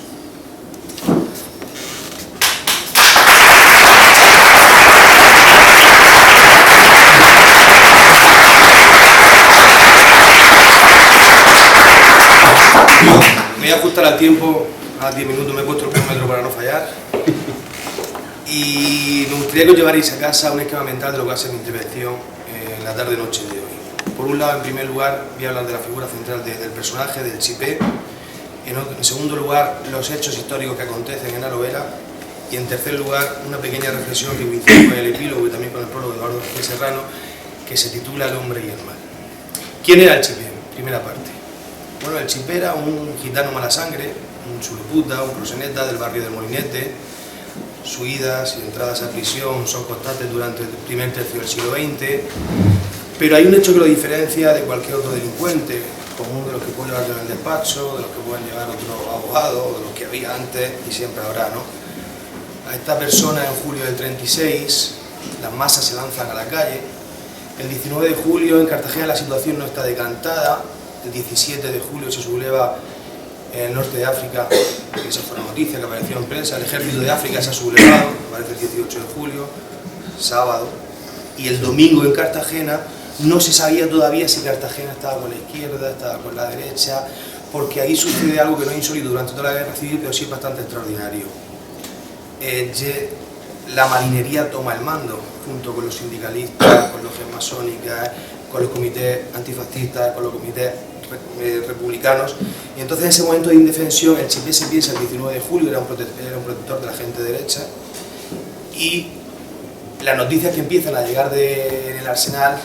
Me voy a ajustar al tiempo, a 10 minutos me he puesto el cronómetro para no fallar. Y me gustaría que os llevarais a casa un esquema mental de lo que va a ser mi intervención en la tarde-noche de hoy. Por un lado, en primer lugar, voy a hablar de la figura central del personaje, del Chipé. En segundo lugar, los hechos históricos que acontecen en la novela. Y en tercer lugar, una pequeña reflexión que coincide con el epílogo y también con el prólogo de Eduardo García Serrano, que se titula El hombre y el mal. ¿Quién era el Chipé? Primera parte. Bueno, el Chipé era un gitano mala sangre, un chuloputa, un proseneta del barrio del Molinete. Sus idas y entradas a prisión son constantes durante el primer tercio del siglo XX, pero hay un hecho que lo diferencia de cualquier otro delincuente, común de los que pueden llevar en el despacho, de los que pueden llevar otros abogados, de los que había antes y siempre habrá, ¿no? A esta persona en julio del 36, las masas se lanzan a la calle. El 19 de julio en Cartagena la situación no está decantada. El 17 de julio se subleva en el norte de África, que esa fue la noticia que apareció en prensa, el ejército de África se ha sublevado, aparece el 18 de julio, sábado, y el domingo en Cartagena no se sabía todavía si Cartagena estaba con la izquierda, estaba con la derecha, porque ahí sucede algo que no es insólito durante toda la guerra civil, pero sí es bastante extraordinario. La marinería toma el mando, junto con los sindicalistas, con los masónicas, con los comités antifascistas, con los comités republicanos, y entonces en ese momento de indefensión el Chipé se piensa el 19 de julio, era un protector de la gente derecha, y las noticias que empiezan a llegar en el arsenal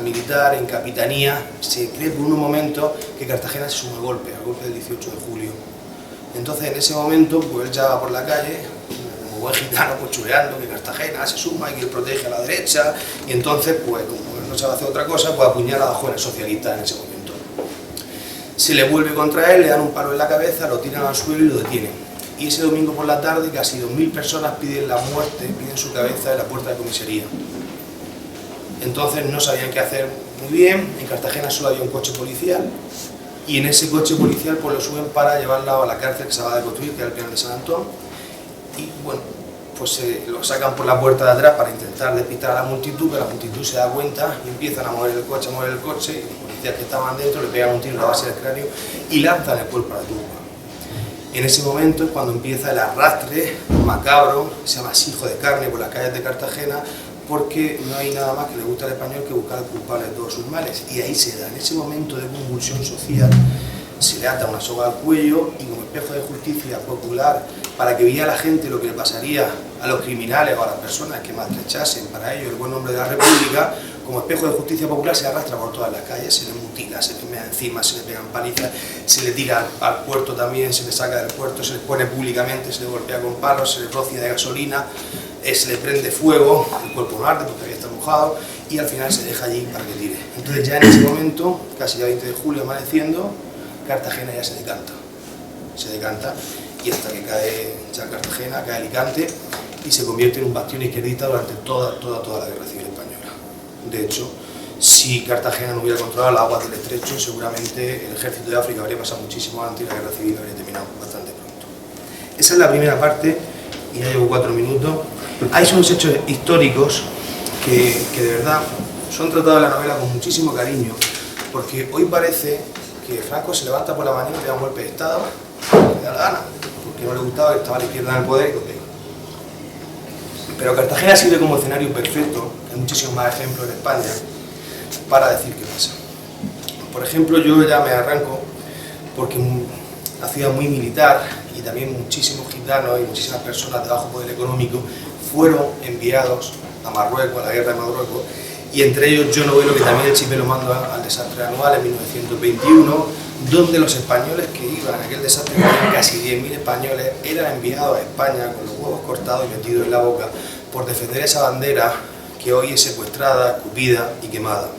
militar, en capitanía, se cree por un momento que Cartagena se suma al golpe del 18 de julio. Entonces en ese momento pues él ya va por la calle, como buen gitano, pues chuleando que Cartagena se suma y que él protege a la derecha, y entonces pues como no sabe hacer otra cosa, pues apuñala a jóvenes socialistas en ese momento. Se le vuelve contra él, le dan un palo en la cabeza, lo tiran al suelo y lo detienen. Y ese domingo por la tarde casi 2000 personas piden la muerte, piden su cabeza en la puerta de comisaría. Entonces no sabían qué hacer muy bien, en Cartagena solo había un coche policial, y en ese coche policial pues lo suben para llevarlo a la cárcel que se va a construir, que es el Penal de San Antón, y bueno, pues lo sacan por la puerta de atrás para intentar despistar a la multitud, pero la multitud se da cuenta y empiezan a mover el coche, y los policías que estaban dentro le pegan un tiro en la base del cráneo y lanzan el cuerpo a la tumba. En ese momento es cuando empieza el arrastre macabro, se llama Asijo de Carne, por las calles de Cartagena, porque no hay nada más que le gusta al español que buscar al culpable de todos sus males, y ahí se da, en ese momento de convulsión social, se le ata una soga al cuello y como espejo de justicia popular, para que viera la gente lo que le pasaría a los criminales o a las personas que maltrechasen para ello el buen nombre de la República, como espejo de justicia popular se arrastra por todas las calles, se le mutila, se le mea encima, se le pegan palizas, se le tira al puerto también, se le saca del puerto, se le pone públicamente, se le golpea con palos, se le rocía de gasolina, se le prende fuego, el cuerpo no arde porque había estado mojado, y al final se deja allí para que tire. Entonces ya en ese momento, casi ya 20 de julio amaneciendo, Cartagena ya se decanta, y hasta que cae ya Cartagena, cae Alicante, y se convierte en un bastión izquierdista durante toda la guerra civil española. De hecho, si Cartagena no hubiera controlado las aguas del estrecho, seguramente el ejército de África habría pasado muchísimo antes y la guerra civil habría terminado bastante pronto. Esa es la primera parte, y ya llevo 4 minutos. Hay unos hechos históricos que de verdad son tratados en la novela con muchísimo cariño, porque hoy parece que Franco se levanta por la mañana y le da un golpe de Estado, le da la gana, porque no le gustaba que estaba a la izquierda en el poder y lo pega. Pero Cartagena sirve como escenario perfecto, hay muchísimos más ejemplos en España, para decir qué pasa. Por ejemplo, yo ya me arranco porque la ciudad muy militar y también muchísimos gitanos y muchísimas personas de bajo poder económico fueron enviados a Marruecos, a la guerra de Marruecos, y entre ellos yo novelo que también el Chipé lo manda al desastre anual en 1921, donde los españoles que iban a aquel desastre, casi 10.000 españoles, eran enviados a España con los huevos cortados y metidos en la boca por defender esa bandera que hoy es secuestrada, escupida y quemada.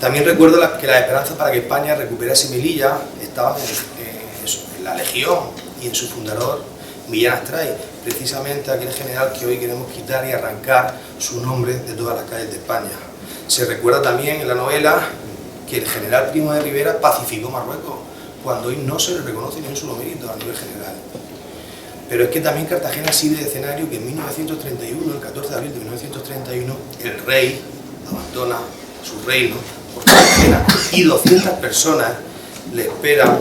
También recuerdo que las esperanzas para que España recuperase Melilla estaban en la Legión y en su fundador, Millán Astray, precisamente aquel general que hoy queremos quitar y arrancar su nombre de todas las calles de España. Se recuerda también en la novela que el general Primo de Rivera pacificó Marruecos, cuando hoy no se le reconoce ni un solo mérito a nivel general. Pero es que también Cartagena sirve de escenario que en 1931, el 14 de abril de 1931, el rey abandona su reino por Cartagena y 200 personas le esperan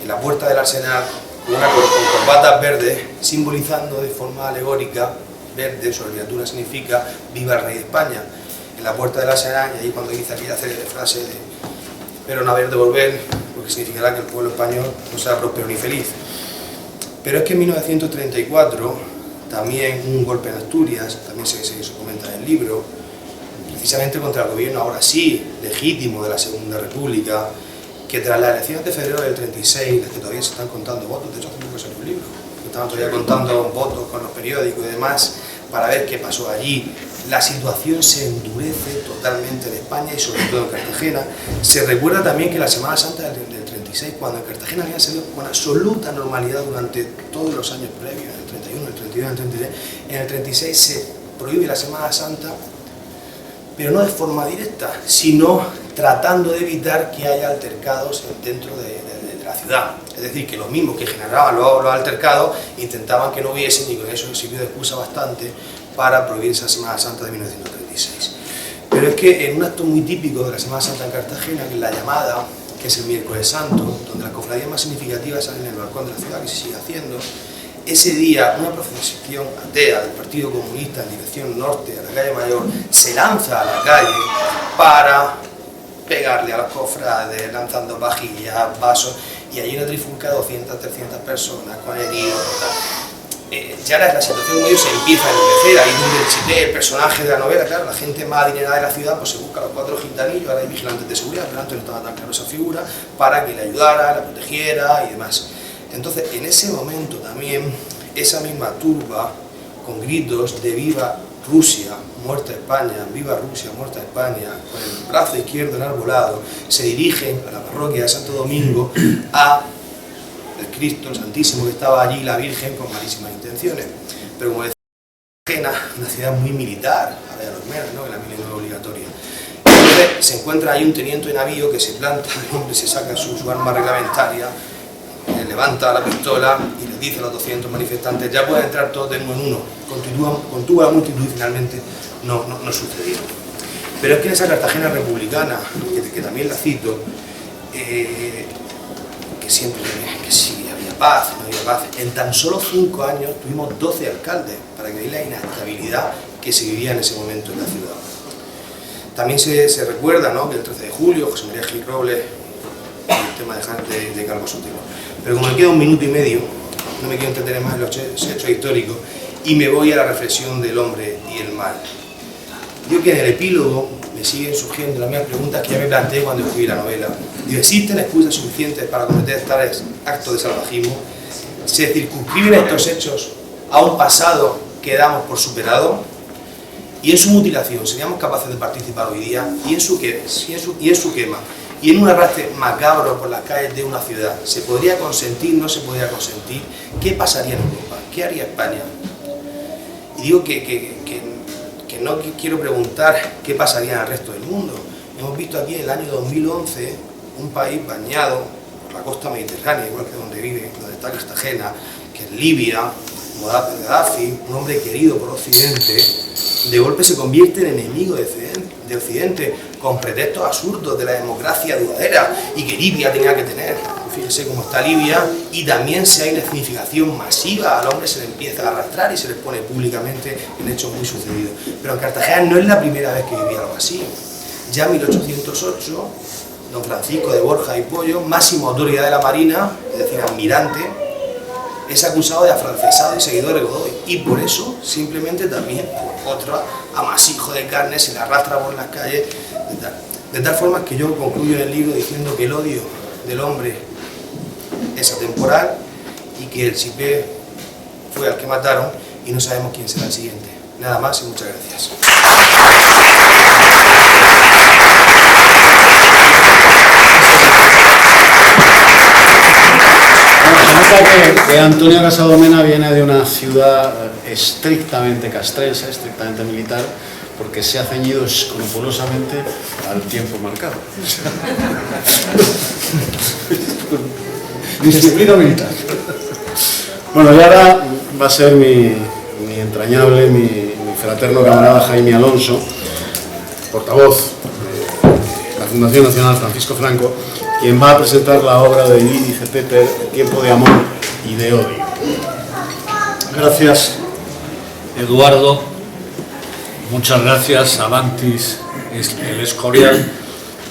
en la puerta del arsenal con corbatas verdes, simbolizando de forma alegórica, verde, su abreviatura significa Viva el Rey de España, en la puerta del arsenal, y ahí cuando dice aquella frase de espero no haber de volver, porque significará que el pueblo español no será próspero ni feliz. Pero es que en 1934, también un golpe en Asturias, también se comenta en el libro, precisamente contra el gobierno, ahora sí, legítimo de la Segunda República, que tras las elecciones de febrero del 36, las que todavía se están contando votos, de hecho hace poco salió un libro, que estaban todavía contando votos con los periódicos y demás, para ver qué pasó allí, la situación se endurece totalmente en España y sobre todo en Cartagena. Se recuerda también que la Semana Santa del 36, cuando en Cartagena había salido con absoluta normalidad durante todos los años previos, en el 31, el 32, el 33, en el 36 se prohíbe la Semana Santa, pero no de forma directa, sino tratando de evitar que haya altercados dentro de la ciudad. Es decir, que los mismos que generaban los altercados intentaban que no hubiesen, y con eso sirvió de excusa bastante para prohibir esa Semana Santa de 1936. Pero es que en un acto muy típico de la Semana Santa en Cartagena, que es la llamada, que es el Miércoles Santo, donde las cofradías más significativas salen en el balcón de la ciudad, que se sigue haciendo, ese día una procesión atea del Partido Comunista en dirección norte, a la calle Mayor, se lanza a la calle para pegarle a los cofrades, lanzando vajillas, vasos, y allí una trifulca de 200, 300 personas con heridos. Ya la situación de ellos se empieza a endurecer, ahí donde el chipé, el personaje de la novela, claro, la gente más adinerada de la ciudad, pues se busca a los 4 gitanillos, ahora hay vigilantes de seguridad, pero antes no estaba tan claro esa figura, para que le ayudara, la protegiera y demás. Entonces, en ese momento también, esa misma turba, con gritos de viva Rusia, muerta España, viva Rusia, muerta España, con el brazo izquierdo enarbolado, se dirigen a la parroquia de Santo Domingo a el Cristo, el Santísimo, que estaba allí, la Virgen, con malísimas intenciones. Pero como decía, Cartagena, una ciudad muy militar, ahora ya lo es menos, ¿no?, que la milicia no es obligatoria. Entonces se encuentra ahí un teniente de navío que se planta, el hombre se saca su arma reglamentaria, levanta la pistola y le dice a los 200 manifestantes, ya pueden entrar todos de uno en uno. Contuvo la multitud y finalmente no sucedió. Pero es que en esa Cartagena republicana, que también la cito, que siempre que sí había paz, no había paz, en tan solo 5 años tuvimos 12 alcaldes, para que veáis la inestabilidad que se vivía en ese momento en la ciudad. También se recuerda, ¿no?, que el 13 de julio, José María Gil Robles, el tema de Calvo Sotelo. Pero como me queda 1 minuto y medio, no me quiero entretener más en los hechos históricos y me voy a la reflexión del hombre y el mal. Yo que en el epílogo me siguen surgiendo las mismas preguntas que ya me planteé cuando escribí la novela. Digo, ¿existen excusas suficientes para cometer tales actos de salvajismo? ¿Se circunscriben estos hechos a un pasado que damos por superado? Y en su mutilación, ¿seríamos capaces de participar hoy día? Y en su quema, y en un arrastre macabro por las calles de una ciudad, ¿se podría consentir, no se podría consentir? ¿Qué pasaría en Europa? ¿Qué haría España? Y digo que no quiero preguntar qué pasaría en el resto del mundo. Hemos visto aquí en el año 2011 un país bañado por la costa mediterránea, igual que donde está Cartagena, que es Libia, Gaddafi, un hombre querido por Occidente, de golpe se convierte en enemigo de Occidente, con pretextos absurdos de la democracia duradera y que Libia tenía que tener. Fíjese cómo está Libia, y también si hay una significación masiva, al hombre se le empieza a arrastrar y se le pone públicamente en hechos muy sucedidos. Pero en Cartagena no es la primera vez que vivía algo así. Ya en 1808, don Francisco de Borja y Pollo, máxima autoridad de la Marina, es decir, almirante, es acusado de afrancesado y seguidor de Godoy, y por eso simplemente también otro amasijo de carne se le arrastra por las calles, de tal forma que yo concluyo en el libro diciendo que el odio del hombre es atemporal y que el Chipé fue al que mataron y no sabemos quién será el siguiente. Nada más y muchas gracias.
Que Antonio Casado Mena viene de una ciudad estrictamente castrense, estrictamente militar, porque se ha ceñido escrupulosamente al tiempo marcado. Disciplina militar. Bueno, y ahora va a ser mi entrañable, mi fraterno camarada Jaime Alonso, portavoz de la Fundación Nacional Francisco Franco, quien va a presentar la obra de Edith Pepper, Tiempo de amor y de odio.
Gracias, Eduardo. Muchas gracias, Avantis, el Escorial.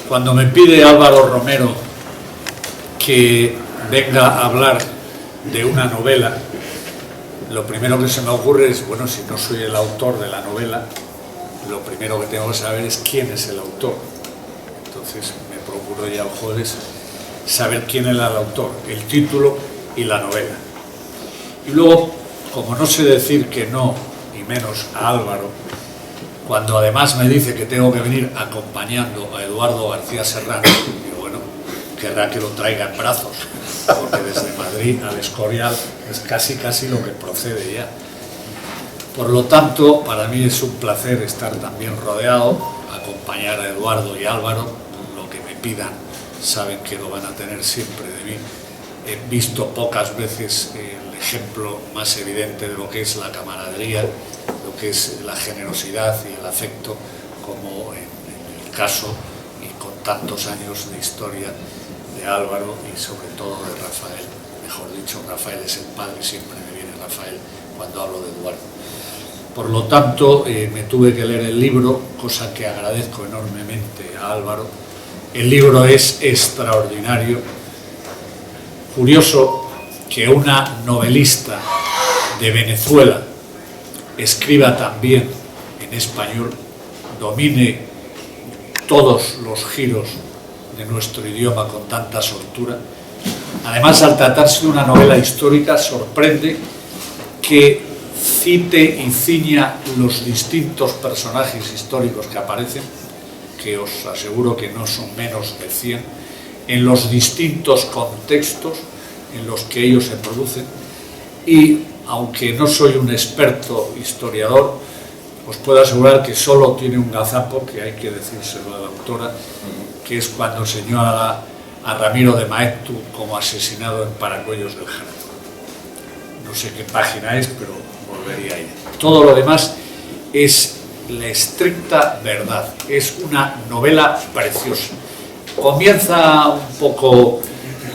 Cuando me pide Álvaro Romero que venga a hablar de una novela, lo primero que se me ocurre es, bueno, si no soy el autor de la novela, lo primero que tengo que saber es quién es el autor. Entonces me procuro ya, joder, saber quién era el autor, el título y la novela. Y luego, como no sé decir que no, y menos a Álvaro, cuando además me dice que tengo que venir acompañando a Eduardo García Serrano, digo, bueno, querrá que lo traiga en brazos, porque desde Madrid al Escorial es casi lo que procede ya. Por lo tanto, para mí es un placer estar también rodeado, acompañar a Eduardo y Álvaro, lo que me pidan, saben que lo van a tener siempre de mí. He visto pocas veces el ejemplo más evidente de lo que es la camaradería, lo que es la generosidad y el afecto, como en el caso y con tantos años de historia de Álvaro y sobre todo de Rafael. Mejor dicho, Rafael es el padre, siempre me viene Rafael cuando hablo de Eduardo. Por lo tanto, me tuve que leer el libro, cosa que agradezco enormemente a Álvaro. El libro es extraordinario. Curioso que una novelista de Venezuela escriba también en español, domine todos los giros de nuestro idioma con tanta soltura. Además, al tratarse de una novela histórica, sorprende que cite y ciña los distintos personajes históricos que aparecen, que os aseguro que no son menos de 100, en los distintos contextos en los que ellos se producen. Y aunque no soy un experto historiador, os puedo asegurar que solo tiene un gazapo, que hay que decírselo a la autora, que es cuando señala a Ramiro de Maeztu como asesinado en Paracuellos del Jara. No sé qué página es, pero volvería a ella. Todo lo demás es la estricta verdad. Es una novela preciosa. Comienza un poco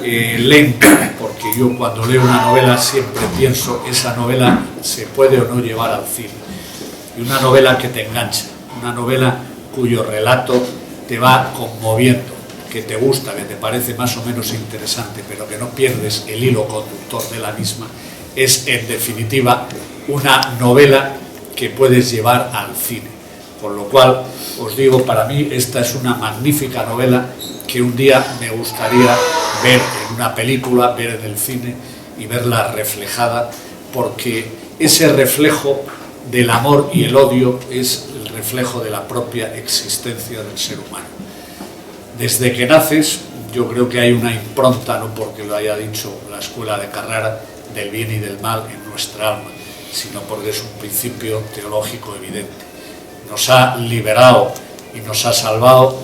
lenta, porque yo cuando leo una novela siempre pienso, esa novela se puede o no llevar al cine. Y una novela que te engancha, una novela cuyo relato te va conmoviendo, que te gusta, que te parece más o menos interesante, pero que no pierdes el hilo conductor de la misma, es en definitiva una novela que puedes llevar al cine. Por lo cual, os digo, para mí esta es una magnífica novela que un día me gustaría ver en una película, ver en el cine y verla reflejada, porque ese reflejo del amor y el odio es el reflejo de la propia existencia del ser humano. Desde que naces, yo creo que hay una impronta, no porque lo haya dicho la escuela de Carrara, del bien y del mal en nuestra alma, sino porque es un principio teológico evidente. Nos ha liberado y nos ha salvado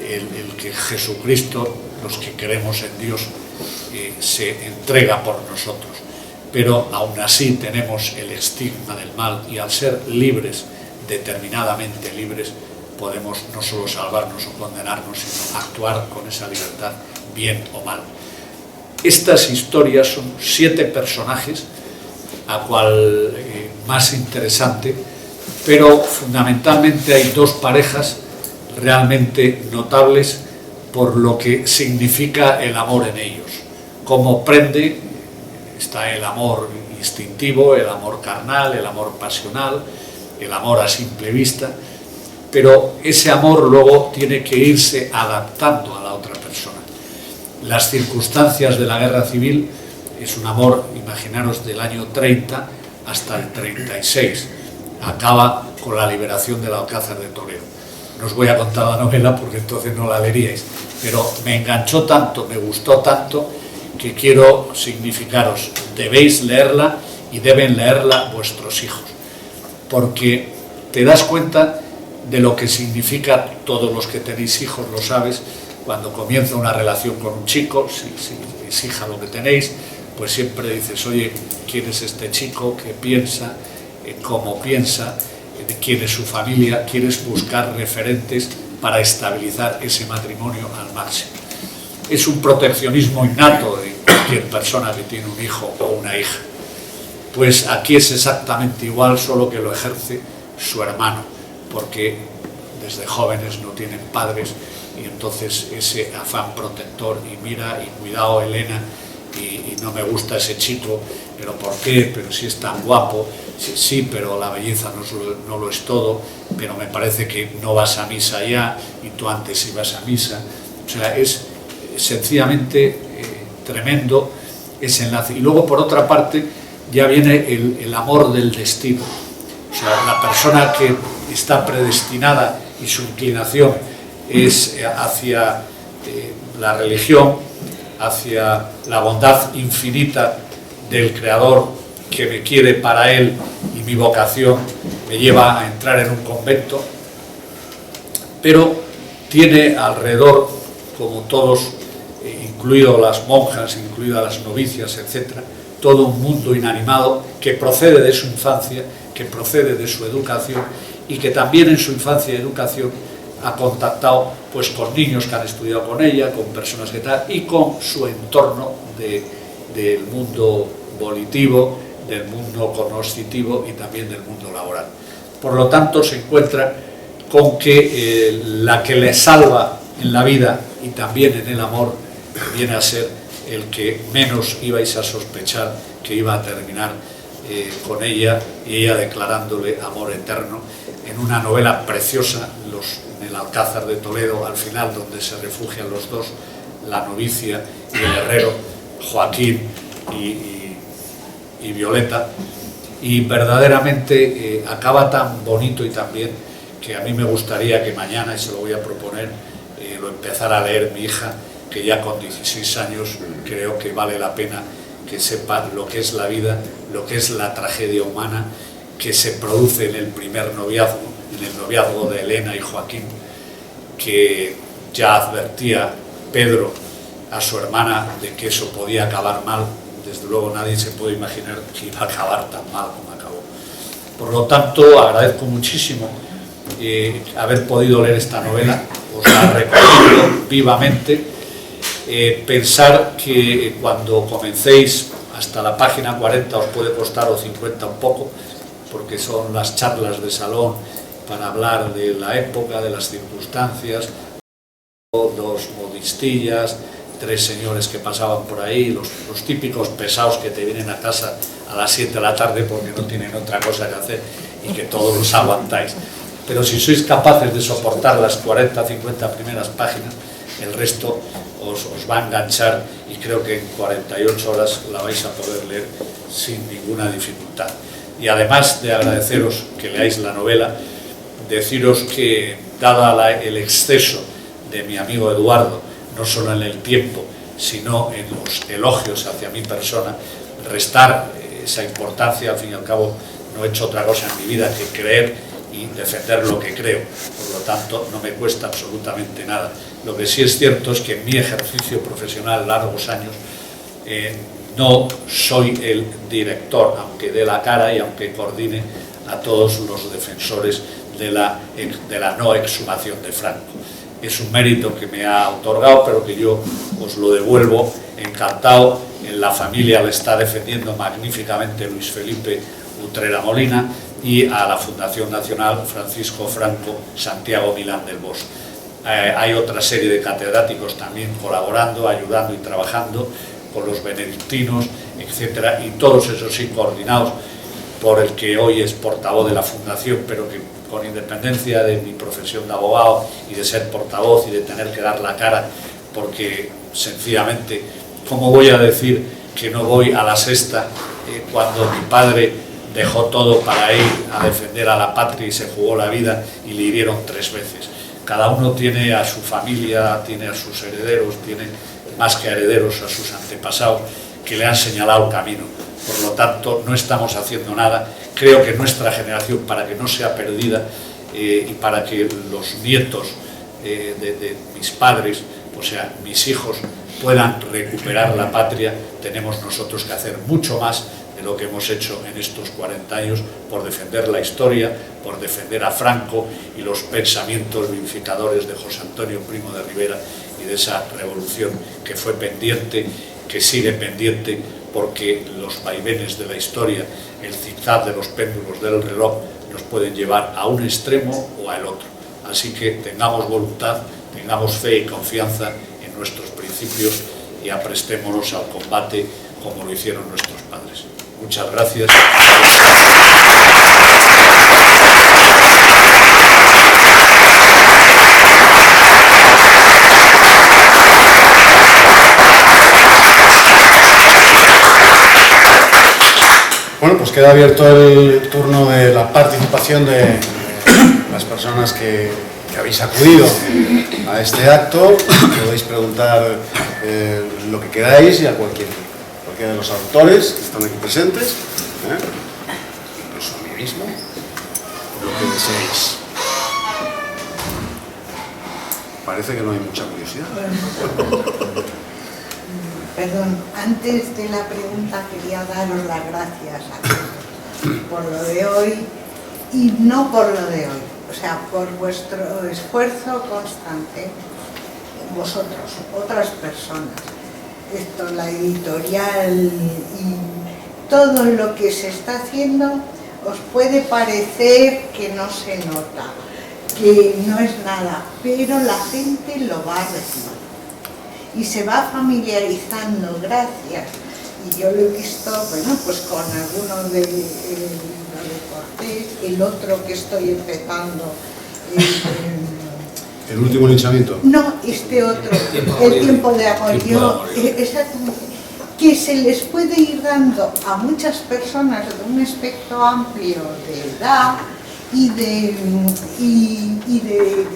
el que Jesucristo, los que creemos en Dios, se entrega por nosotros. Pero aún así tenemos el estigma del mal y al ser libres, determinadamente libres, podemos no solo salvarnos o condenarnos, sino actuar con esa libertad, bien o mal. Estas historias son 7 personajes, a cual más interesante, pero fundamentalmente hay 2 parejas realmente notables por lo que significa el amor en ellos. Como prende, está el amor instintivo, el amor carnal, el amor pasional, el amor a simple vista, pero ese amor luego tiene que irse adaptando a la otra persona. Las circunstancias de la guerra civil es un amor, imaginaros, del año 30 hasta el 36. Acaba con la liberación del Alcázar de Toledo. No os voy a contar la novela porque entonces no la leeríais, pero me enganchó tanto, me gustó tanto, que quiero significaros, debéis leerla y deben leerla vuestros hijos, porque te das cuenta de lo que significa, todos los que tenéis hijos lo sabéis, cuando comienza una relación con un chico, si es hija lo que tenéis, pues siempre dices, oye, ¿quién es este chico? ¿Qué piensa? ¿Cómo piensa? ¿De quién es su familia? Quieres buscar referentes para estabilizar ese matrimonio al máximo. Es un proteccionismo innato de cualquier persona que tiene un hijo o una hija. Pues aquí es exactamente igual, solo que lo ejerce su hermano, porque desde jóvenes no tienen padres y entonces ese afán protector y mira y cuidado Elena y no me gusta ese chico, pero ¿por qué? Pero si es tan guapo, sí, pero la belleza no lo es todo, pero me parece que no vas a misa ya y tú antes ibas a misa. O sea, es sencillamente tremendo ese enlace. Y luego, por otra parte, ya viene el amor del destino. O sea, la persona que está predestinada y su inclinación es hacia la religión, hacia la bondad infinita del Creador que me quiere para Él, y mi vocación me lleva a entrar en un convento, pero tiene alrededor, como todos, incluido las monjas, incluidas las novicias, etc., todo un mundo inanimado que procede de su infancia, que procede de su educación y que también en su infancia y educación ha contactado pues con niños que han estudiado con ella, con personas que tal, y con su entorno del mundo volitivo, del mundo cognoscitivo y también del mundo laboral. Por lo tanto, se encuentra con que la que le salva en la vida y también en el amor viene a ser el que menos ibais a sospechar que iba a terminar con ella, y ella declarándole amor eterno en una novela preciosa, en el Alcázar de Toledo, al final, donde se refugian los dos, la novicia y el herrero, Joaquín y Violeta, y verdaderamente acaba tan bonito y tan bien que a mí me gustaría que mañana, y se lo voy a proponer, lo empezara a leer mi hija, que ya con 16 años creo que vale la pena que sepa lo que es la vida, lo que es la tragedia humana que se produce en el primer noviazgo, en el noviazgo de Elena y Joaquín, que ya advertía Pedro a su hermana de que eso podía acabar mal. Desde luego nadie se puede imaginar que iba a acabar tan mal como acabó. Por lo tanto, agradezco muchísimo haber podido leer esta novela, os la recomiendo vivamente. Pensar que cuando comencéis hasta la página 40 os puede costar, o 50 un poco, porque son las charlas de salón para hablar de la época, de las circunstancias, dos modistillas, 3 señores que pasaban por ahí, los típicos pesados que te vienen a casa a las 7 de la tarde porque no tienen otra cosa que hacer y que todos los aguantáis. Pero si sois capaces de soportar las 40 50 primeras páginas, el resto os va a enganchar, y creo que en 48 horas la vais a poder leer sin ninguna dificultad. Y además de agradeceros que leáis la novela, deciros que, dada el exceso de mi amigo Eduardo, no solo en el tiempo, sino en los elogios hacia mi persona, restar esa importancia. Al fin y al cabo no he hecho otra cosa en mi vida que creer y defender lo que creo, por lo tanto no me cuesta absolutamente nada. Lo que sí es cierto es que en mi ejercicio profesional, largos años, no soy el director, aunque dé la cara y aunque coordine a todos los defensores de la no exhumación de Franco. Es un mérito que me ha otorgado, pero que yo os lo devuelvo encantado. En la familia le está defendiendo magníficamente Luis Felipe Utrera Molina, y a la Fundación Nacional Francisco Franco Santiago Milán del Bosch. Hay otra serie de catedráticos también colaborando, ayudando y trabajando con los benedictinos, etcétera, y todos esos sí coordinados por el que hoy es portavoz de la Fundación, pero que con independencia de mi profesión de abogado y de ser portavoz y de tener que dar la cara, porque sencillamente, ¿cómo voy a decir que no voy a la sexta cuando mi padre dejó todo para ir a defender a la patria y se jugó la vida y le hirieron 3 veces? Cada uno tiene a su familia, tiene a sus herederos, tiene más que herederos a sus antepasados que le han señalado el camino. Por lo tanto, no estamos haciendo nada. Creo que nuestra generación, para que no sea perdida, y para que los nietos de mis padres, o sea, mis hijos, puedan recuperar la patria, tenemos nosotros que hacer mucho más de lo que hemos hecho en estos 40 años por defender la historia, por defender a Franco y los pensamientos vivificadores de José Antonio Primo de Rivera y de esa revolución que fue pendiente, que sigue pendiente, porque los vaivenes de la historia, el zigzag de los péndulos del reloj, nos pueden llevar a un extremo o al otro. Así que tengamos voluntad, tengamos fe y confianza en nuestros principios y aprestémonos al combate como lo hicieron nuestros padres. Muchas gracias.
Bueno, pues queda abierto el turno de la participación de las personas que habéis acudido a este acto. Podéis preguntar lo que queráis y a cualquiera de los autores que están aquí presentes, incluso a mí mismo, lo que deseéis. Parece que no hay mucha curiosidad.
Perdón, antes de la pregunta quería daros las gracias a todos por lo de hoy y no por lo de hoy, o sea, por vuestro esfuerzo constante, vosotros, otras personas, esto, la editorial y todo lo que se está haciendo, os puede parecer que no se nota, que no es nada, pero la gente lo va a recibir y se va familiarizando, gracias. Y yo lo he visto, bueno, pues con alguno de Cortés, el otro que estoy empezando,
¿El último linchamiento?
no, este otro, el tiempo de amor, exactamente, que se les puede ir dando a muchas personas de un espectro amplio de edad y de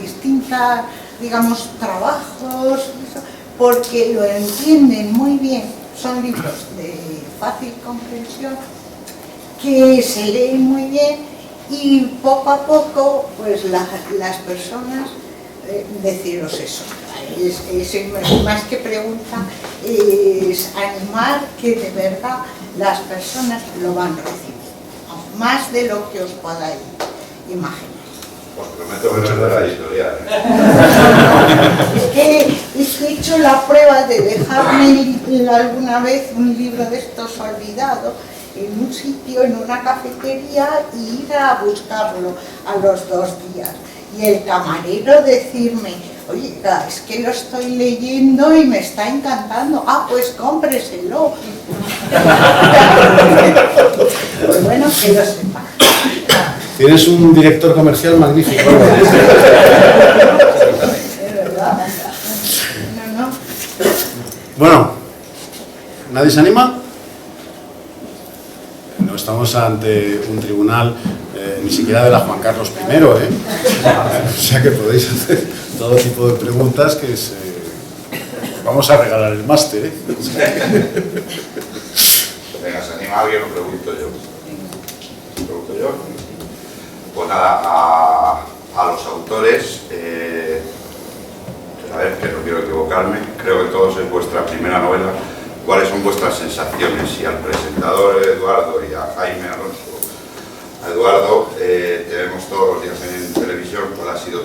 distintas, digamos, trabajos, porque lo entienden muy bien, son libros de fácil comprensión, que se leen muy bien y poco a poco pues las personas, deciros eso, es más que pregunta, es animar que de verdad las personas lo van recibiendo, más de lo que os podáis imaginar.
Os prometo que no es de la editorial.
Es que he hecho la prueba de dejarme alguna vez un libro de estos olvidado en un sitio, en una cafetería, y ir a buscarlo a los 2 días. Y el camarero decirme, oye, es que lo estoy leyendo y me está encantando. Ah, pues cómpreselo. Pues bueno, que lo sepa.
Tienes un director comercial magnífico.
Es verdad. No.
Bueno, ¿nadie se anima? No estamos ante un tribunal ni siquiera de la Juan Carlos I, O sea que podéis hacer todo tipo de preguntas que vamos a regalar el máster,
Venga, ¿se anima alguien o pregunto yo? ¿Pregunto yo? Pues nada, a los autores, a ver, que no quiero equivocarme, creo que todos es vuestra primera novela. ¿Cuáles son vuestras sensaciones? Y al presentador Eduardo y a Jaime Alonso. A Eduardo, te vemos todos los días en televisión. ¿Cuál ha sido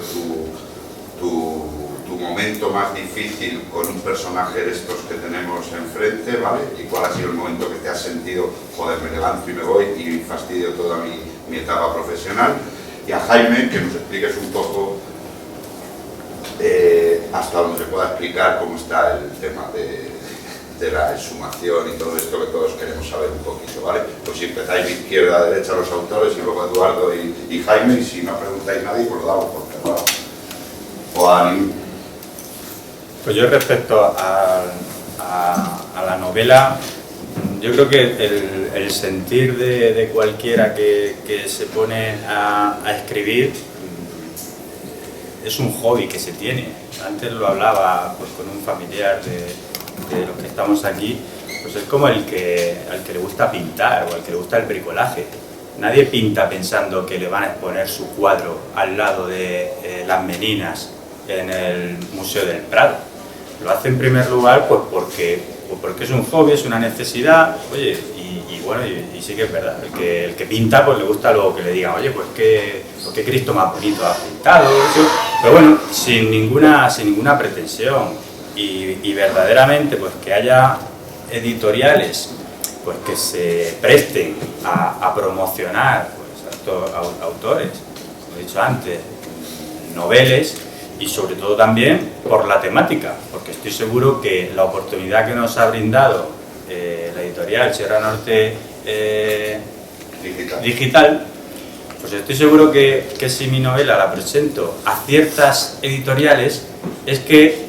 tu momento más difícil con un personaje de estos que tenemos enfrente, ¿vale? ¿Y cuál ha sido el momento que te has sentido, joder, me levanto y me voy y fastidio toda mi etapa profesional? Y a Jaime, que nos expliques un poco hasta donde se pueda explicar cómo está el tema de la exhumación y todo esto, que todos queremos saber un poquito, ¿vale? Pues si empezáis de izquierda a derecha los autores y luego Eduardo y Jaime, y si no preguntáis nadie, pues lo damos por cerrado. O a ninguno.
Pues yo respecto a la novela, yo creo que el sentir de cualquiera que se pone a escribir es un hobby que se tiene. Antes lo hablaba pues, con un familiar de los que estamos aquí, pues es como al que le gusta pintar o al que le gusta el bricolaje. nadie pinta pensando que le van a exponer su cuadro al lado de Las Meninas en el Museo del Prado. Lo hace en primer lugar pues porque es un hobby, es una necesidad, oye, y bueno, y sí que es verdad, el que pinta pues le gusta luego que le digan, oye, pues qué Cristo más bonito has pintado, eso. Pero bueno, sin ninguna pretensión y verdaderamente pues que haya editoriales pues que se presten a promocionar pues, a estos autores, como he dicho antes, noveles, y sobre todo también por la temática, porque estoy seguro que la oportunidad que nos ha brindado la editorial Sierra Norte Digital, pues estoy seguro que si mi novela la presento a ciertas editoriales, es que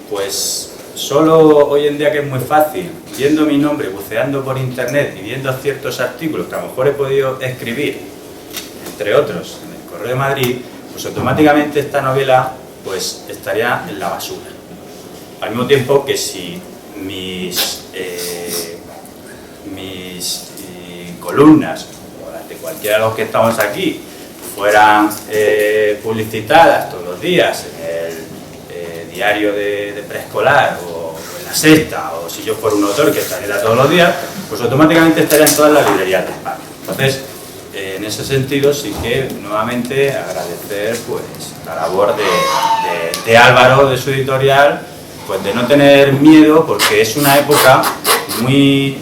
pues solo hoy en día, que es muy fácil, viendo mi nombre, buceando por internet y viendo ciertos artículos que a lo mejor he podido escribir, entre otros, en el Correo de Madrid, pues automáticamente esta novela pues estaría en la basura. Al mismo tiempo que si mis columnas, o las de cualquiera de los que estamos aquí, fueran publicitadas todos los días en el diario de preescolar o en La Sexta, o si yo fuera un autor que saliera todos los días, pues automáticamente estaría en todas las librerías de España. Entonces, en ese sentido sí que nuevamente agradecer pues la labor de Álvaro, de su editorial, pues de no tener miedo, porque es una época muy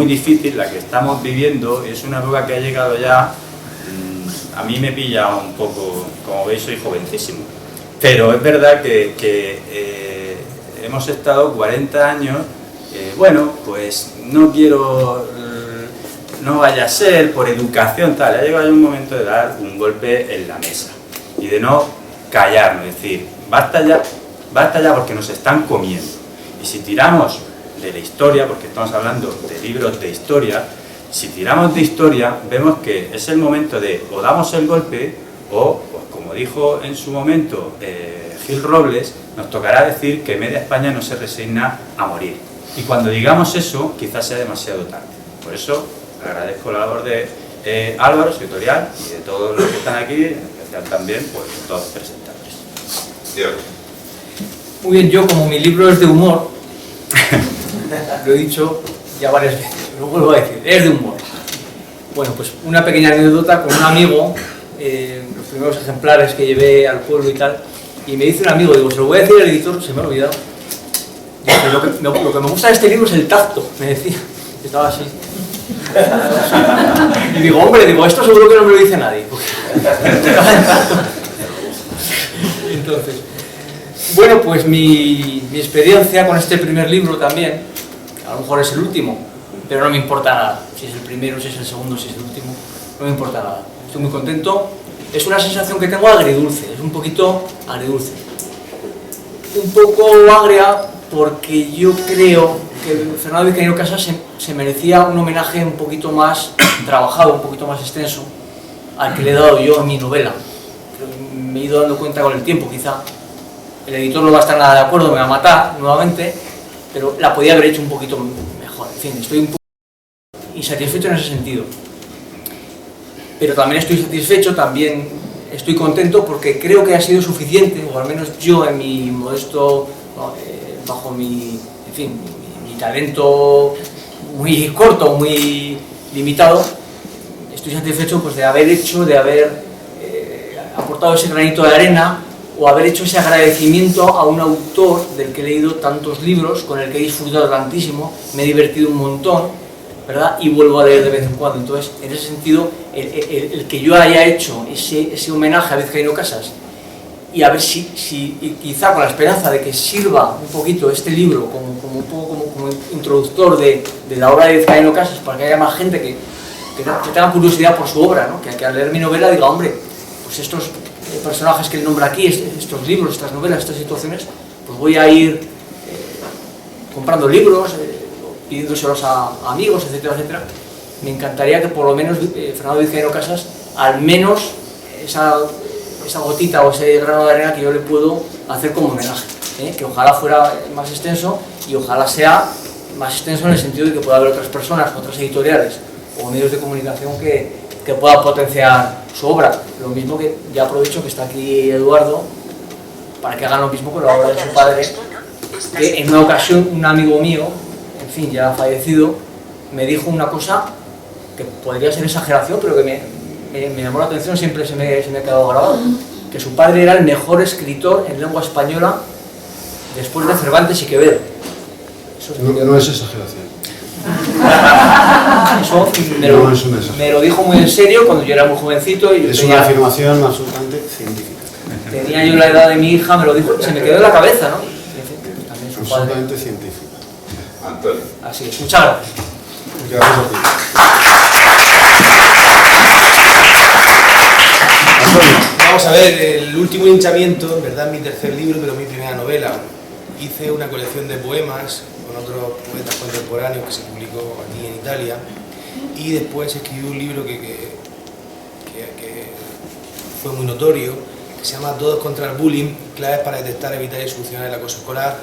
difícil la que estamos viviendo, y es una época que ha llegado ya, a mí me pilla un poco, como veis soy jovencísimo, pero es verdad que hemos estado 40 años, bueno, pues no quiero... no vaya a ser, por educación, tal, ha llegado un momento de dar un golpe en la mesa y de no callarnos, es decir, basta ya porque nos están comiendo. Y si tiramos de la historia, porque estamos hablando de libros de historia, si tiramos de historia, vemos que es el momento de o damos el golpe o, pues como dijo en su momento Gil Robles, nos tocará decir que media España no se resigna a morir. Y cuando digamos eso, quizás sea demasiado tarde. Por eso agradezco la labor de Álvaro, su editorial, y de todos los que están aquí, en especial también, pues todos los presentadores.
Dios.
Muy bien, yo como mi libro es de humor, lo he dicho ya varias veces, lo vuelvo a decir, es de humor. Bueno, pues una pequeña anécdota con un amigo, los primeros ejemplares que llevé al pueblo y tal, y me dice un amigo, digo, se lo voy a decir al editor, se me ha olvidado. Dice, lo que me gusta de este libro es el tacto, me decía, estaba así. Y digo, hombre, esto seguro que no me lo dice nadie. Entonces, bueno, pues mi experiencia con este primer libro también, a lo mejor es el último, pero no me importa nada. Si es el primero, si es el segundo, si es el último, no me importa nada. Estoy muy contento. Es una sensación que tengo agridulce, es un poquito agridulce. Un poco agria porque yo creo que Fernando Vizcaíno Casas se merecía un homenaje un poquito más trabajado, un poquito más extenso al que le he dado yo a mi novela. Me he ido dando cuenta con el tiempo, quizá el editor no va a estar nada de acuerdo, me va a matar nuevamente, pero la podía haber hecho un poquito mejor. En fin, estoy un poco insatisfecho en ese sentido. Pero también estoy satisfecho, también estoy contento porque creo que ha sido suficiente, o al menos yo en mi modesto, bajo mi, en fin, mi talento muy corto, muy limitado, estoy satisfecho pues de haber hecho, de haber aportado ese granito de arena o haber hecho ese agradecimiento a un autor del que he leído tantos libros, con el que he disfrutado tantísimo, me he divertido un montón, ¿verdad? Y vuelvo a leer de vez en cuando. Entonces, en ese sentido, el que yo haya hecho ese homenaje a Vizcaíno Casas y a ver si quizá con la esperanza de que sirva un poquito este libro como introductor de la obra de Vizcaíno Casas, para que haya más gente que tenga curiosidad por su obra, ¿no? Que al leer mi novela diga, hombre, pues estos personajes que él nombra aquí, estos libros, estas novelas, estas situaciones, pues voy a ir comprando libros, pidiéndoselos a amigos, etcétera, etcétera. Me encantaría que por lo menos Fernando Vizcaíno Casas, al menos esa gotita o ese grano de arena que yo le puedo hacer como homenaje, que ojalá fuera más extenso y ojalá sea más extenso en el sentido de que pueda haber otras personas, otras editoriales o medios de comunicación que que pueda potenciar su obra. Lo mismo que ya aprovecho que está aquí Eduardo, para que hagan lo mismo con la obra de su padre, que en una ocasión un amigo mío, en fin, ya fallecido, me dijo una cosa que podría ser exageración, pero que me llamó la atención, siempre se me ha quedado grabado, que su padre era el mejor escritor en lengua española después de Cervantes y Quevedo. Eso
No es exageración.
Eso
No es una exageración.
me lo dijo muy en serio cuando yo era muy jovencito y yo
Es una afirmación absolutamente científica.
tenía yo la edad de mi hija, me lo dijo, se me quedó en la cabeza, ¿no? También su padre.
Absolutamente científica.
Antonio.
Así es, muchas gracias.
Muchas gracias a ti.
Vamos a ver, el último hinchamiento, en verdad, es mi tercer libro, pero mi primera novela. Hice una colección de poemas con otros poetas contemporáneos que se publicó aquí en Italia, y después escribí un libro que fue muy notorio, que se llama Todos contra el bullying, claves para detectar, evitar y solucionar el acoso escolar.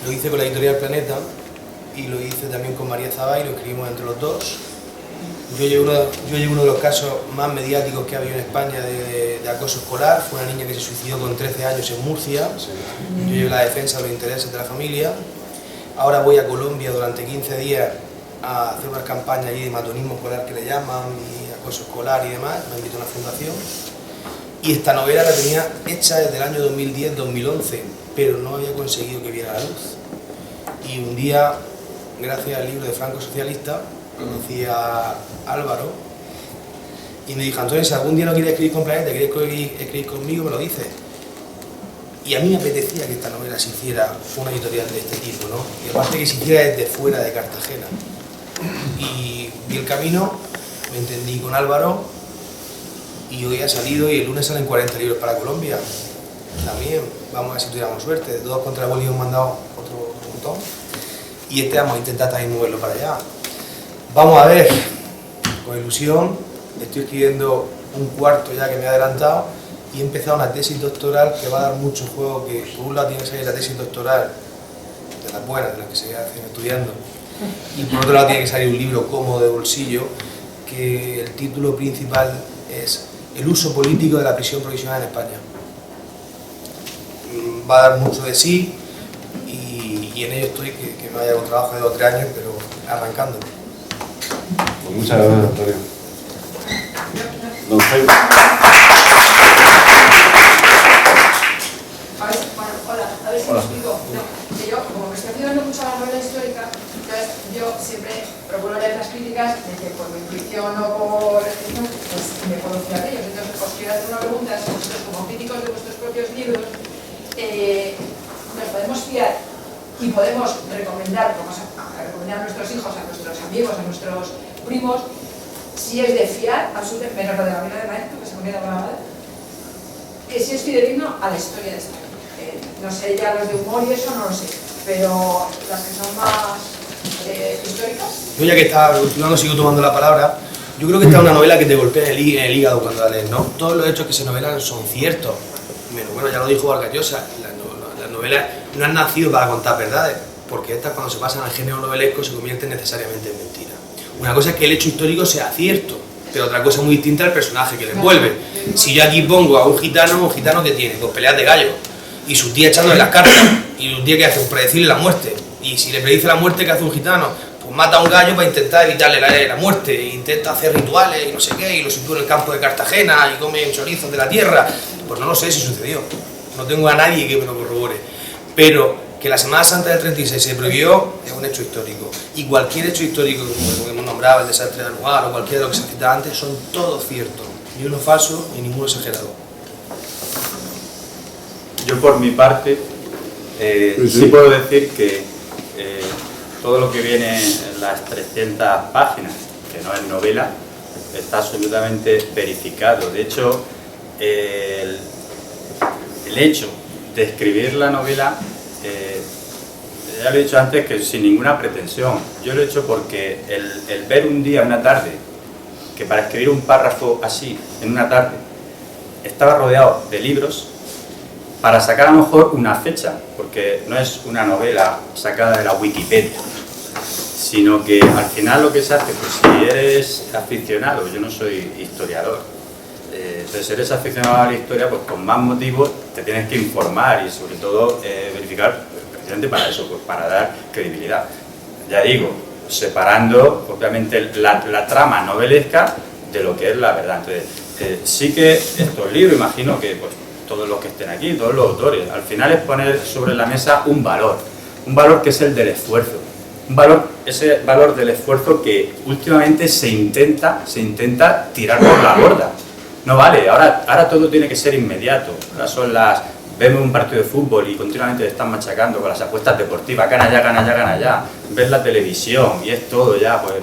Lo hice con la editorial Planeta y lo hice también con María Zabay, lo escribimos entre los dos. Yo llevo uno de los casos más mediáticos que ha habido en España de acoso escolar. Fue una niña que se suicidó con 13 años en Murcia. Yo llevo la defensa de los intereses de la familia. Ahora voy a Colombia durante 15 días a hacer unas campañas allí de matonismo escolar, que le llaman, y acoso escolar y demás. Me invitó a una fundación. Y esta novela la tenía hecha desde el año 2010-2011, pero no había conseguido que viera la luz. Y un día, gracias al libro de Franco Socialista, conocí a Álvaro y me dijo: Antonio, si algún día no quieres escribir con Planeta, quieres escribir conmigo, me lo dices. Y a mí me apetecía que esta novela se hiciera una editorial de este tipo, ¿no? Y aparte que se hiciera desde fuera de Cartagena. Y vi el camino, me entendí con Álvaro y hoy ha salido, y el lunes salen 40 libros para Colombia. También, vamos a ver si tuviéramos suerte. Todos contra el bullying hemos mandado otro montón. Y este vamos a intentar también moverlo para allá. Vamos a ver, con ilusión, estoy escribiendo un cuarto ya que me he adelantado y he empezado una tesis doctoral que va a dar mucho juego, que por un lado tiene que salir la tesis doctoral de las buenas, de las que se hacen estudiando, y por otro lado tiene que salir un libro cómodo de bolsillo, que el título principal es El uso político de la prisión provisional en España. Va a dar mucho de sí y en ello estoy, que no haya un trabajo de 2 o 3 años, pero arrancando.
Pues muchas gracias, Antonio. Don Jaime.
A ver si me explico. No, que yo, como me estoy haciendo mucho la novela histórica, entonces yo siempre procuro leer las críticas de que por mi intuición o por excepción, pues me puedo fiar de ellos. Entonces os quiero hacer una pregunta: si vosotros, como críticos de vuestros propios libros, nos podemos fiar y podemos recomendar, vamos a recomendar a nuestros hijos, a nuestros amigos, a nuestros primos, si es de fiar, absolutamente, menos lo de la vida de maestro, que se me queda con la madre, que si es fidedigno a la historia de esta. No sé ya los de humor y eso no lo sé, pero las que son más históricas.
Yo, ya que estaba evolucionando, sigo tomando la palabra. Yo creo que esta es una novela que te golpea en el hígado cuando la lees, ¿no? Todos los hechos que se novelan son ciertos. Pero bueno, ya lo dijo Vargas Llosa, las novelas no han nacido para contar verdades, porque estas, cuando se pasan al género novelesco, se convierten necesariamente en mentiras. Una cosa es que el hecho histórico sea cierto, pero otra cosa muy distinta es el personaje que le envuelve. Si yo aquí pongo a un gitano que tiene, pues peleas de gallo, y su tía echándole las cartas, y un tía que hace, predecirle la muerte, y si le predice la muerte, ¿qué hace un gitano? Pues mata a un gallo para intentar evitarle la muerte, e intenta hacer rituales y no sé qué, y lo sitúa en el campo de Cartagena, y come chorizos de la tierra. Pues no lo sé si sucedió, no tengo a nadie que me lo corrobore, pero que la Semana Santa del 36 se prohibió es un hecho histórico, y cualquier hecho histórico, como hemos nombrado, el desastre de Anual o cualquiera de lo que se citaba antes, son todos ciertos, ni uno falso ni ninguno exagerado.
Yo por mi parte sí puedo decir que todo lo que viene en las 300 páginas, que no es novela, está absolutamente verificado. De hecho, el hecho de escribir la novela, ya lo he dicho antes, que sin ninguna pretensión. Yo lo he hecho porque el ver un día, una tarde, que para escribir un párrafo así, en una tarde, estaba rodeado de libros, para sacar a lo mejor una fecha, porque no es una novela sacada de la Wikipedia, sino que al final lo que se hace, pues si eres aficionado, yo no soy historiador, entonces eres aficionado a la historia, pues con más motivos te tienes que informar y sobre todo verificar, precisamente para eso, pues para dar credibilidad. Ya digo, separando obviamente la trama novelesca de lo que es la verdad. Entonces, sí que estos libros, imagino que pues, todos los que estén aquí, todos los autores, al final es poner sobre la mesa un valor que es el del esfuerzo, ese valor del esfuerzo que últimamente se intenta tirar por la borda. No vale, ahora todo tiene que ser inmediato. Ahora vemos un partido de fútbol y continuamente te están machacando con las apuestas deportivas, gana ya, ves la televisión y es todo ya, pues,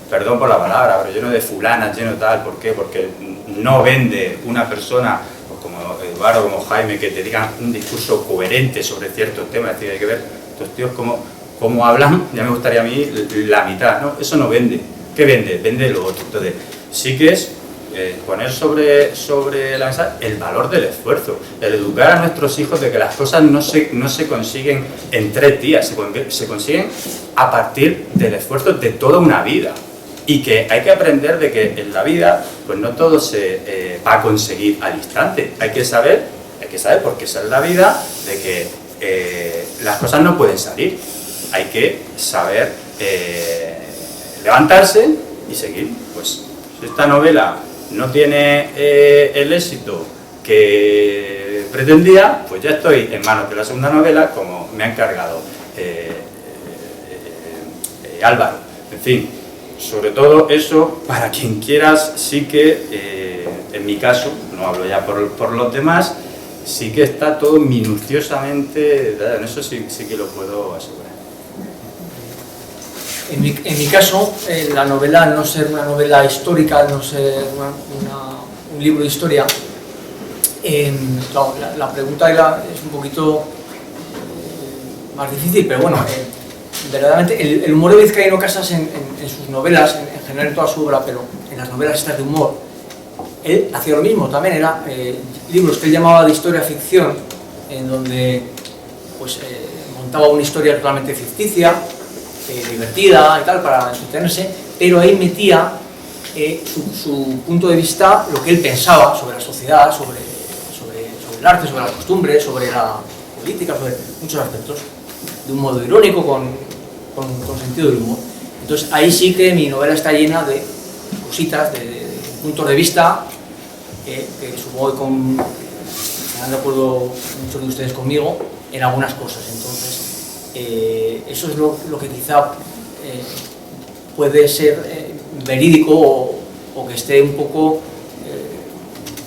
perdón por la palabra, pero lleno de fulanas, lleno tal. ¿Por qué? Porque no vende una persona pues como Eduardo, como Jaime, que te digan un discurso coherente sobre ciertos temas. Es decir, hay que ver estos tíos cómo hablan, ya me gustaría a mí la mitad, ¿no? Eso no vende. ¿Qué vende? Vende lo otro. Entonces, sí que es poner sobre la mesa el valor del esfuerzo, el educar a nuestros hijos de que las cosas no se consiguen en 3 días, se consiguen a partir del esfuerzo de toda una vida, y que hay que aprender de que en la vida pues no todo se va a conseguir al instante. Hay que saber porque esa es la vida, de que las cosas no pueden salir, hay que saber levantarse y seguir. Pues si esta novela no tiene el éxito que pretendía, pues ya estoy en manos de la segunda novela, como me ha encargado Álvaro. En fin, sobre todo eso, para quien quieras, sí que, en mi caso, no hablo ya por los demás, sí que está todo minuciosamente, en eso sí que lo puedo asegurar.
En mi caso, la novela, al no ser una novela histórica, al no ser un libro de historia, claro, la pregunta es un poquito más difícil, pero bueno, verdaderamente el humor de Vizcaíno Casas en sus novelas, en general en toda su obra, pero en las novelas estas de humor, él hacía lo mismo, también era libros que él llamaba de historia ficción, en donde pues montaba una historia totalmente ficticia, divertida y tal, para entretenerse, pero ahí metía su punto de vista, lo que él pensaba sobre la sociedad, sobre el arte, sobre las costumbres, sobre la política, sobre muchos aspectos, de un modo irónico, con sentido del humor. Entonces ahí sí que mi novela está llena de cositas, de puntos de vista, que supongo que están de acuerdo muchos de ustedes conmigo en algunas cosas. Entonces eso es lo que quizá puede ser verídico o que esté un poco,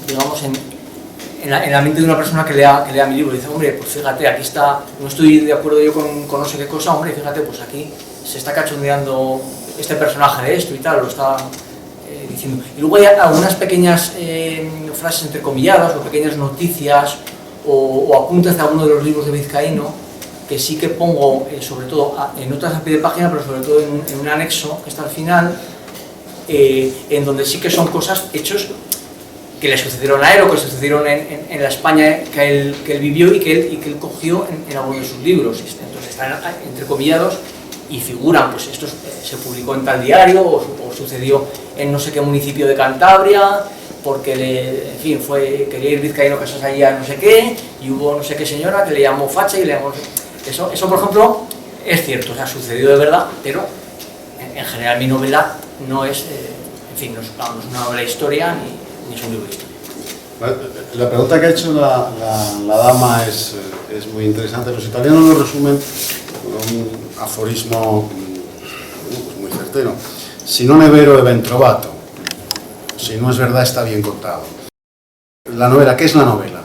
digamos, en la mente de una persona que lea mi libro y dice, hombre, pues fíjate, aquí está, no estoy de acuerdo yo con no sé qué cosa, hombre, fíjate, pues aquí se está cachondeando este personaje de esto y tal, lo está diciendo. Y luego hay algunas pequeñas frases entrecomilladas o pequeñas noticias o apuntes de alguno de los libros de Vizcaíno que sí que pongo, sobre todo en notas a pie de página, pero sobre todo en un anexo que está al final, en donde sí que son cosas, hechos que le sucedieron a él o que sucedieron en la España que él vivió y que él cogió en algunos de sus libros. Entonces están entrecomillados y figuran, pues esto se publicó en tal diario o sucedió en no sé qué municipio de Cantabria, porque en fin, quería ir Vizcaíno Casas allí a no sé qué, y hubo no sé qué señora que le llamó facha y le llamó... Eso, por ejemplo, es cierto, o sea, sucedió de verdad, pero en general mi novela no es, en fin, no es una novela de historia ni es un libro de historia.
La pregunta que ha hecho la dama es muy interesante. Los italianos lo resumen con un aforismo muy certero. Si non è vero è ben trovato. Si no es verdad está bien contado. La novela, ¿qué es la novela?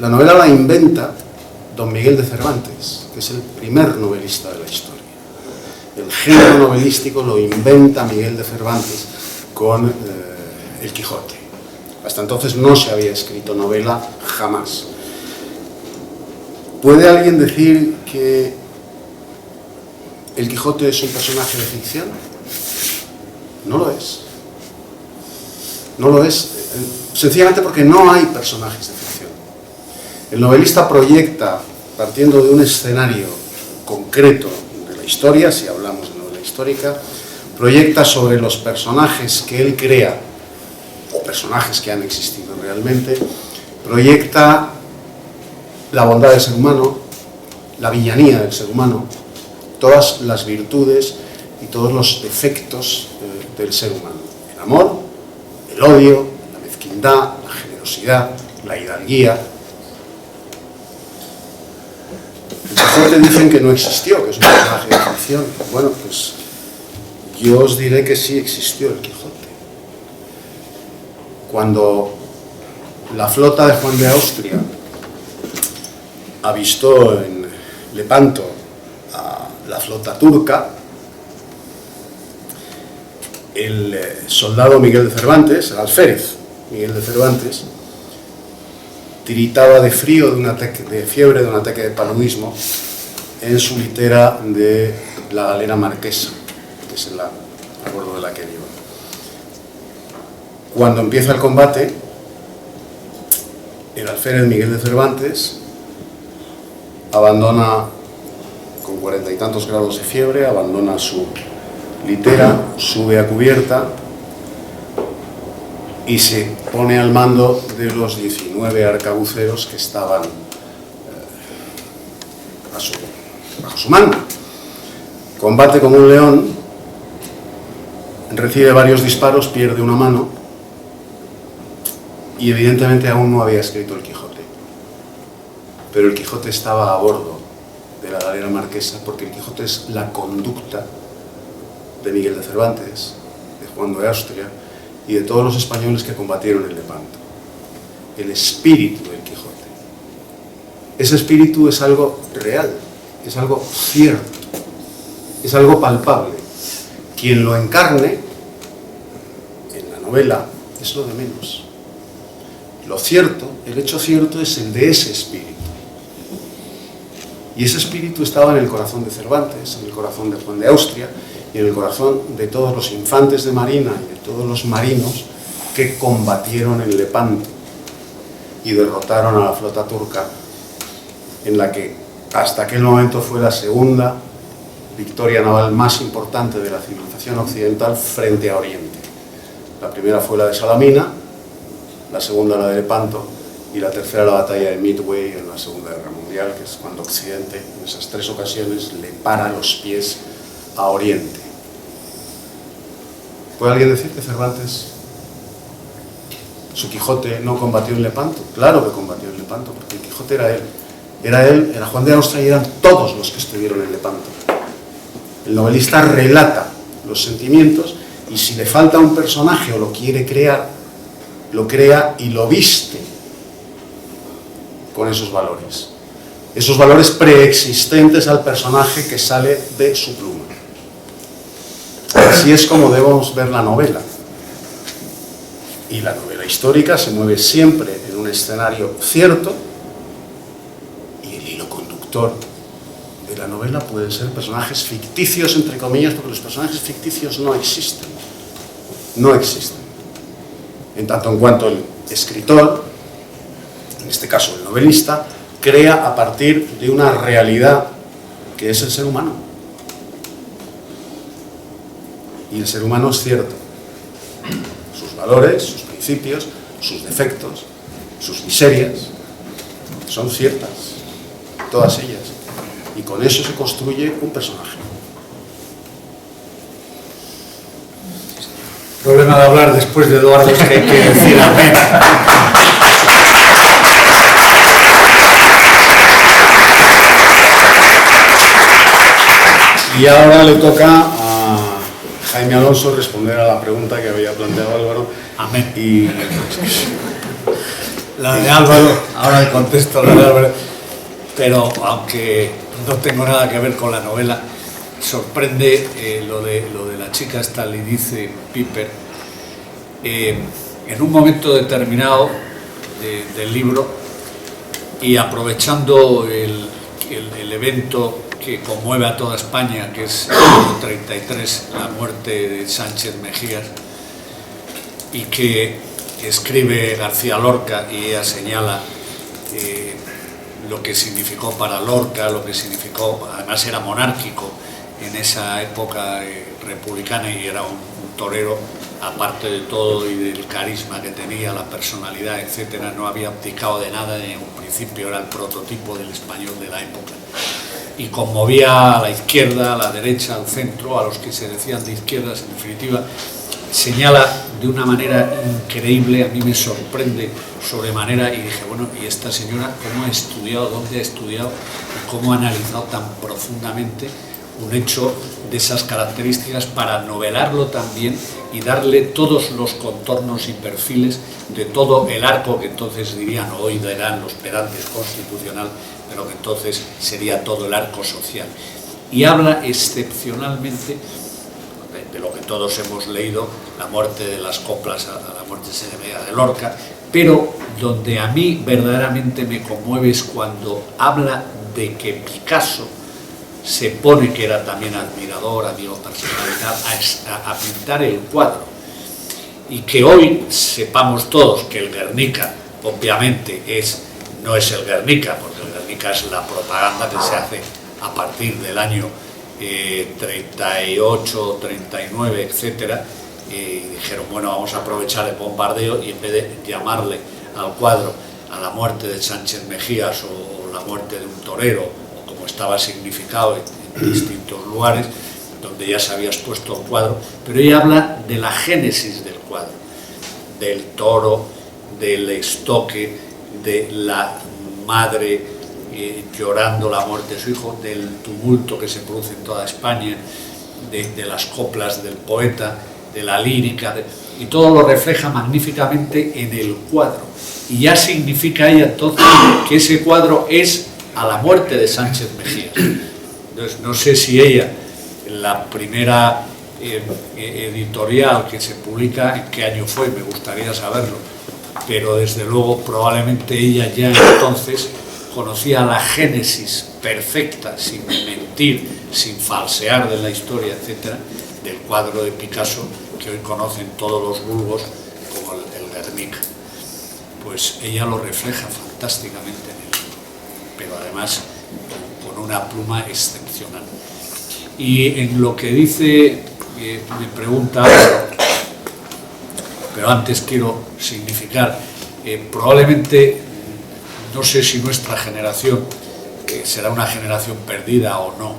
La novela la inventa Don Miguel de Cervantes, que es el primer novelista de la historia. El género novelístico lo inventa Miguel de Cervantes con El Quijote. Hasta entonces no se había escrito novela jamás. ¿Puede alguien decir que El Quijote es un personaje de ficción? No lo es. No lo es, sencillamente porque no hay personajes de ficción. El novelista proyecta, partiendo de un escenario concreto de novela historia, si hablamos de novela histórica, proyecta sobre los personajes que él crea, o personajes que han existido realmente, proyecta la bondad del ser humano, la villanía del ser humano, todas las virtudes y todos los defectos del ser humano. El amor, el odio, la mezquindad, la generosidad, la hidalguía. El Quijote dicen que no existió, que es un personaje de ficción. Bueno, pues yo os diré que sí existió el Quijote. Cuando la flota de Juan de Austria avistó en Lepanto a la flota turca, el soldado Miguel de Cervantes, el alférez Miguel de Cervantes, tiritaba de frío, de fiebre, de un ataque de paludismo en su litera de la galera marquesa, que es a bordo de la que iba. Cuando empieza el combate, el alférez Miguel de Cervantes abandona, con 40 y tantos grados de fiebre, abandona su litera, sube a cubierta y se pone al mando de los 19 arcabuceros que estaban bajo su mando. Combate como un león, recibe varios disparos, pierde una mano y evidentemente aún no había escrito el Quijote. Pero el Quijote estaba a bordo de la galera marquesa, porque el Quijote es la conducta de Miguel de Cervantes, de Juan de Austria y de todos los españoles que combatieron en Lepanto. El espíritu del Quijote. Ese espíritu es algo real, es algo cierto, es algo palpable. Quien lo encarne en la novela es lo de menos. Lo cierto, el hecho cierto es el de ese espíritu. Y ese espíritu estaba en el corazón de Cervantes, en el corazón de Juan de Austria y en el corazón de todos los infantes de marina y de todos los marinos que combatieron en Lepanto y derrotaron a la flota turca, en la que hasta aquel momento fue la segunda victoria naval más importante de la civilización occidental frente a Oriente. La primera fue la de Salamina, la segunda la de Lepanto y la tercera la batalla de Midway en la Segunda Guerra Mundial, que es cuando Occidente en esas tres ocasiones le para los pies a Oriente. ¿Puede alguien decir que Cervantes, su Quijote, no combatió en Lepanto? Claro que combatió en Lepanto, porque el Quijote era él. Era él, era Juan de Austria y eran todos los que estuvieron en Lepanto. El novelista relata los sentimientos y si le falta un personaje o lo quiere crear, lo crea y lo viste con esos valores preexistentes al personaje que sale de su pluma. Así es como debemos ver la novela. Y la novela histórica se mueve siempre en un escenario cierto y el hilo conductor de la novela pueden ser personajes ficticios, entre comillas, porque los personajes ficticios no existen. No existen. En tanto en cuanto el escritor, en este caso el novelista, crea a partir de una realidad que es el ser humano. Y el ser humano es cierto. Sus valores, sus principios, sus defectos, sus miserias, son ciertas, todas ellas. Y con eso se construye un personaje.
El problema de hablar después de Eduardo es que hay que decir amén.
Y ahora le toca a Jaime Alonso responder a la pregunta que había planteado Álvaro.
Amén.
Y
la de Álvaro, ahora le contesto la de Álvaro, pero aunque no tengo nada que ver con la novela, sorprende lo de la chica esta, Lidice Piper. En un momento determinado del libro y aprovechando el evento que conmueve a toda España, que es el año 33, la muerte de Sánchez Mejías, y que escribe García Lorca, y ella señala lo que significó para Lorca, lo que significó, además era monárquico, en esa época republicana, y era un torero, aparte de todo y del carisma que tenía, la personalidad, etcétera, no había abdicado de nada, en un principio era el prototipo del español de la época. Y conmovía a la izquierda, a la derecha, al centro, a los que se decían de izquierdas, en definitiva. Señala de una manera increíble, a mí me sorprende sobremanera, y dije, bueno, ¿y esta señora cómo ha estudiado, dónde ha estudiado y cómo ha analizado tan profundamente un hecho de esas características para novelarlo también y darle todos los contornos y perfiles de todo el arco que entonces dirían, o hoy dirán los pedantes, constitucional, pero que entonces sería todo el arco social? Y habla excepcionalmente de lo que todos hemos leído, la muerte de las coplas, a la muerte de Lorca, pero donde a mí verdaderamente me conmueve es cuando habla de que Picasso se pone, que era también admirador, amigo personalidad, a pintar el cuadro, y que hoy sepamos todos que el Guernica obviamente no es el Guernica, porque el Guernica es la propaganda que se hace a partir del año 38, 39, etcétera, y dijeron, bueno, vamos a aprovechar el bombardeo, y en vez de llamarle al cuadro a la muerte de Sánchez Mejías o la muerte de un torero, o como estaba significado en distintos lugares donde ya se había expuesto el cuadro, pero ella habla de la génesis del cuadro, del toro, del estoque, de la madre llorando la muerte de su hijo, del tumulto que se produce en toda España, de las coplas del poeta, de la lírica, y todo lo refleja magníficamente en el cuadro. Y ya significa ella entonces que ese cuadro es a la muerte de Sánchez Mejías. Entonces, no sé si ella, la primera editorial que se publica, en qué año fue, me gustaría saberlo, pero desde luego probablemente ella ya entonces conocía la génesis perfecta, sin mentir, sin falsear de la historia, etcétera, del cuadro de Picasso que hoy conocen todos los vulgos como el Guernica. Pues ella lo refleja fantásticamente en el libro, pero además con una pluma excepcional. Y en lo que dice, me pregunta, pero antes quiero significar, probablemente, no sé si nuestra generación será una generación perdida o no.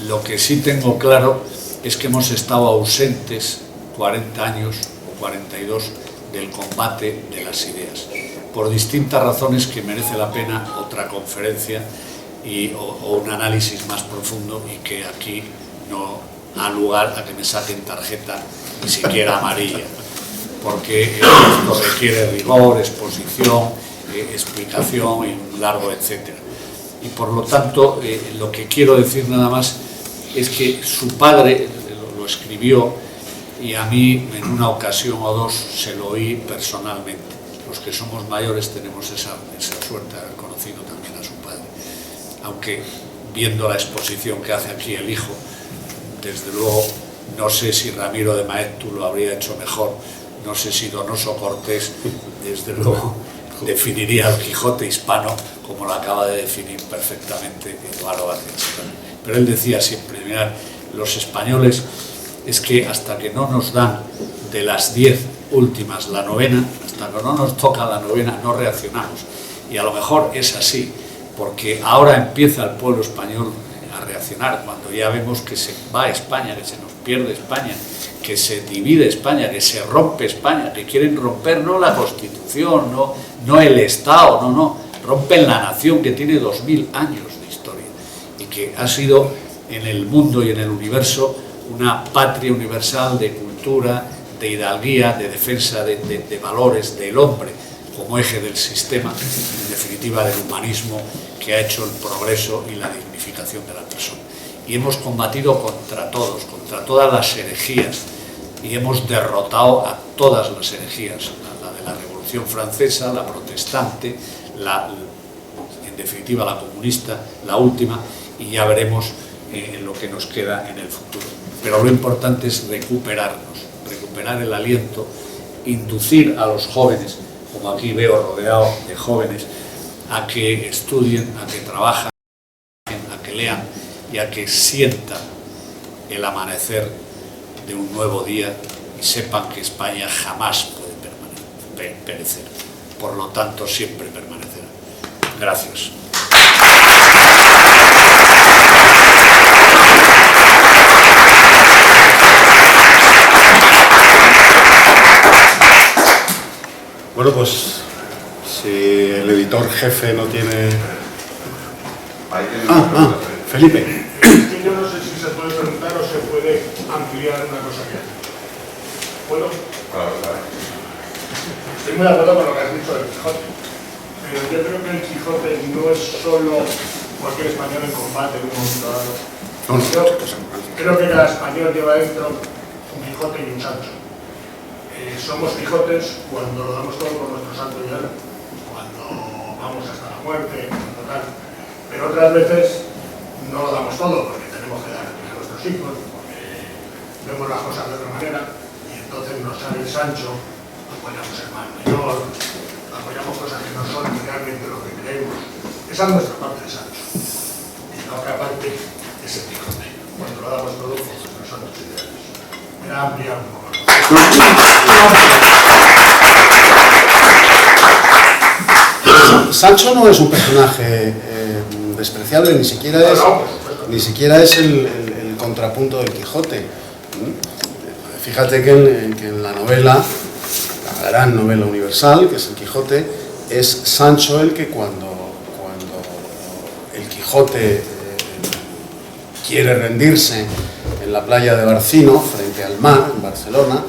Lo que sí tengo claro es que hemos estado ausentes 40 años o 42 del combate de las ideas, por distintas razones que merece la pena otra conferencia o un análisis más profundo, y que aquí no ha lugar a que me saquen tarjeta ni siquiera amarilla, porque esto requiere rigor, exposición, explicación y un largo etcétera. Y por lo tanto, lo que quiero decir nada más es que su padre lo escribió, y a mí en una ocasión o dos se lo oí personalmente. Los que somos mayores tenemos esa suerte de haber conocido también a su padre, aunque viendo la exposición que hace aquí el hijo, desde luego no sé si Ramiro de Maeztu lo habría hecho mejor, no sé si Donoso Cortés, desde luego, definiría al Quijote hispano como lo acaba de definir perfectamente Eduardo García. Pero él decía siempre, mirad, los españoles es que hasta que no nos dan de las 10 últimas la novena, hasta que no nos toca la novena, no reaccionamos. Y a lo mejor es así, porque ahora empieza el pueblo español a reaccionar, cuando ya vemos que se va a España, que se nos pierde España, que se divide España, que se rompe España, que quieren romper no la Constitución, no el Estado, no, rompen la nación que tiene 2000 años de historia y que ha sido en el mundo y en el universo una patria universal de cultura, de hidalguía, de defensa de valores del hombre como eje del sistema, en definitiva del humanismo que ha hecho el progreso y la dignificación de la persona. Y hemos combatido contra todos, contra todas las herejías, y hemos derrotado a todas las herejías, la de la Revolución Francesa, la protestante, en definitiva la comunista, la última, y ya veremos lo que nos queda en el futuro. Pero lo importante es recuperarnos, recuperar el aliento, inducir a los jóvenes, como aquí veo rodeado de jóvenes, a que estudien, a que trabajen, a que lean y a que sientan el amanecer de un nuevo día y sepan que España jamás puede perecer. Por lo tanto, siempre permanecerá. Gracias.
Bueno, pues si el editor jefe no tiene...
Ahí tiene una pregunta.
Felipe.
Yo no sé si se puede preguntar o se puede ampliar una cosa que hay. ¿Puedo?
Claro.
Estoy muy de acuerdo con lo que has dicho del Quijote, pero yo creo que el Quijote no es solo cualquier español en combate en un momento dado. Creo que cada español lleva dentro un Quijote y un Sancho. Somos Quijotes cuando lo damos todo por nuestro santo ideal, cuando vamos hasta la muerte, cuando tal. Pero otras veces no lo damos todo porque tenemos que dar a nuestros hijos, porque vemos las cosas de otra manera y entonces nos sale el Sancho, apoyamos el mal mayor, apoyamos cosas que no son realmente lo que creemos. Esa es nuestra parte de Sancho. Y la otra parte es el Quijote, cuando lo damos todo por nuestros santos ideales. Era ampliar un poco.
Sancho no es un personaje despreciable, ni siquiera es el contrapunto del Quijote. Fíjate que en la novela, la gran novela universal, que es el Quijote, es Sancho el que cuando el Quijote quiere rendirse en la playa de Barcino, frente al mar, en Barcelona,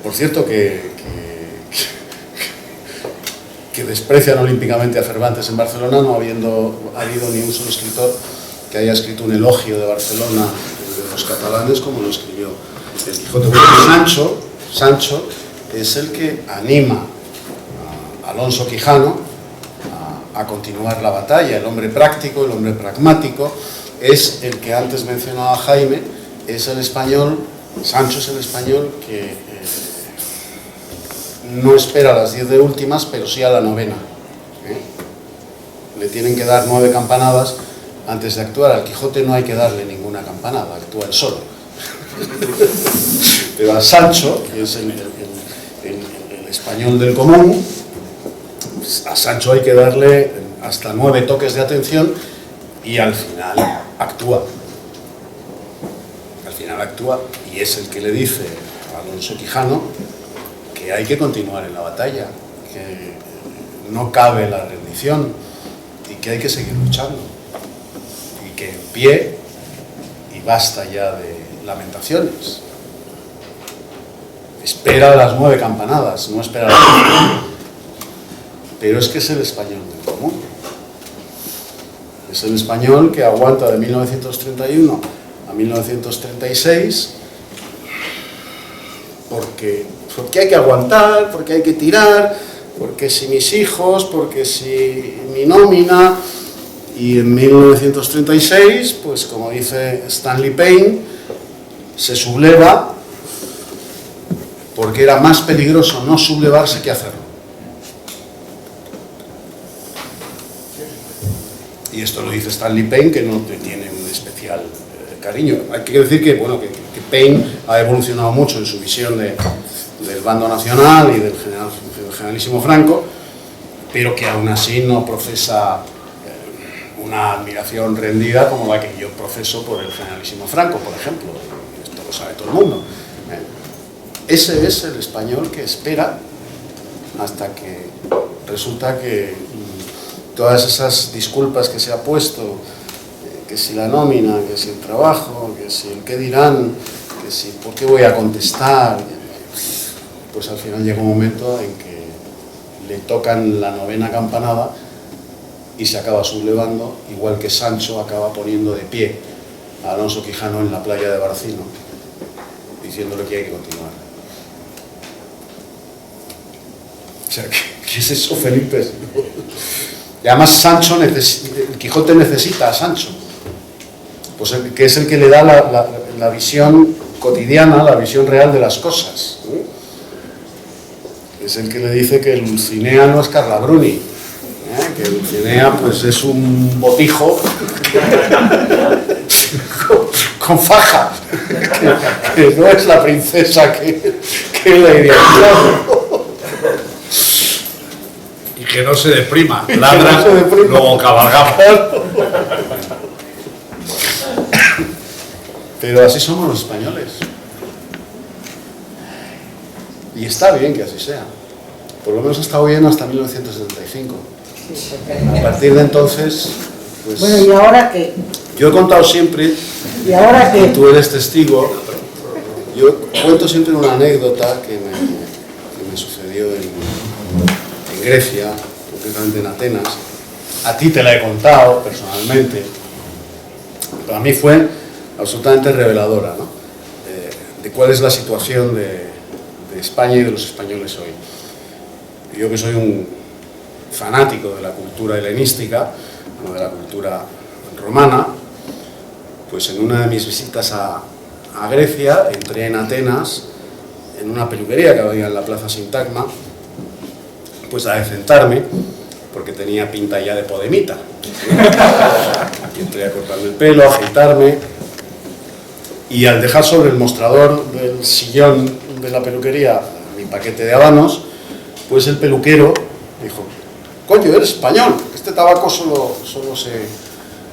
por cierto que desprecian olímpicamente a Cervantes en Barcelona, no habiendo habido ni un solo escritor que haya escrito un elogio de Barcelona, de los catalanes, como lo escribió el Quijote. Bueno, Sancho es el que anima a Alonso Quijano a continuar la batalla. El hombre práctico, el hombre pragmático, es el que antes mencionaba Jaime, es el español, Sancho es el español que no espera a las 10 de últimas, pero sí a la novena. Le tienen que dar 9 campanadas antes de actuar. Al Quijote no hay que darle ninguna campanada, actúa él solo. Pero a Sancho, que es el español del común, a Sancho hay que darle hasta 9 toques de atención y al final actúa. Al final actúa y es el que le dice a Alonso Quijano que hay que continuar en la batalla, que no cabe la rendición y que hay que seguir luchando y que en pie y basta ya de lamentaciones. Espera las 9 campanadas, no espera las 9. Pero es que es el español del común. Es el español que aguanta de 1931 a 1936 porque hay que aguantar, porque hay que tirar, porque si mis hijos, porque si mi nómina. Y en 1936, pues como dice Stanley Payne, se subleva porque era más peligroso no sublevarse que hacerlo. Y esto lo dice Stanley Payne, que no tiene un especial cariño. Hay que decir que, bueno, que Payne ha evolucionado mucho en su visión del bando nacional y del generalísimo Franco, pero que aún así no profesa una admiración rendida como la que yo profeso por el generalísimo Franco, por ejemplo. Esto lo sabe todo el mundo. Ese es el español que espera hasta que resulta que todas esas disculpas que se ha puesto, que si la nómina, que si el trabajo, que si el qué dirán, que si por qué voy a contestar, pues al final llega un momento en que le tocan la 9ª campanada y se acaba sublevando, igual que Sancho acaba poniendo de pie a Alonso Quijano en la playa de Barcino, diciéndole que hay que continuar. O sea, ¿qué es eso, Felipe? Y además el Quijote necesita a Sancho, pues que es el que le da la visión cotidiana, la visión real de las cosas. Es el que le dice que Dulcinea no es Carla Bruni, que Dulcinea pues es un botijo con faja, que no es la princesa que le idealizaron.
Y que no se deprima, ladra,
no se deprima.
luego cabalgamos.
Pero así somos los españoles. Y está bien que así sea. Por lo menos ha estado bien hasta 1975. A partir de entonces, pues...
Bueno, ¿y ahora qué?
Yo he contado siempre,
¿Y ahora qué?
tú eres testigo, yo cuento siempre una anécdota que me sucedió en Grecia, concretamente en Atenas. A ti te la he contado personalmente. Para mí fue absolutamente reveladora, ¿no? De cuál es la situación de España y de los españoles hoy. Yo que soy un fanático de la cultura helenística, no de la cultura romana, pues en una de mis visitas a Grecia entré en Atenas, en una peluquería que había en la Plaza Sintagma, pues a decentarme, porque tenía pinta ya de podemita. Y entré a cortarme el pelo, a afeitarme, y al dejar sobre el mostrador del sillón de la peluquería mi paquete de habanos, pues el peluquero dijo: coño, eres español, este tabaco solo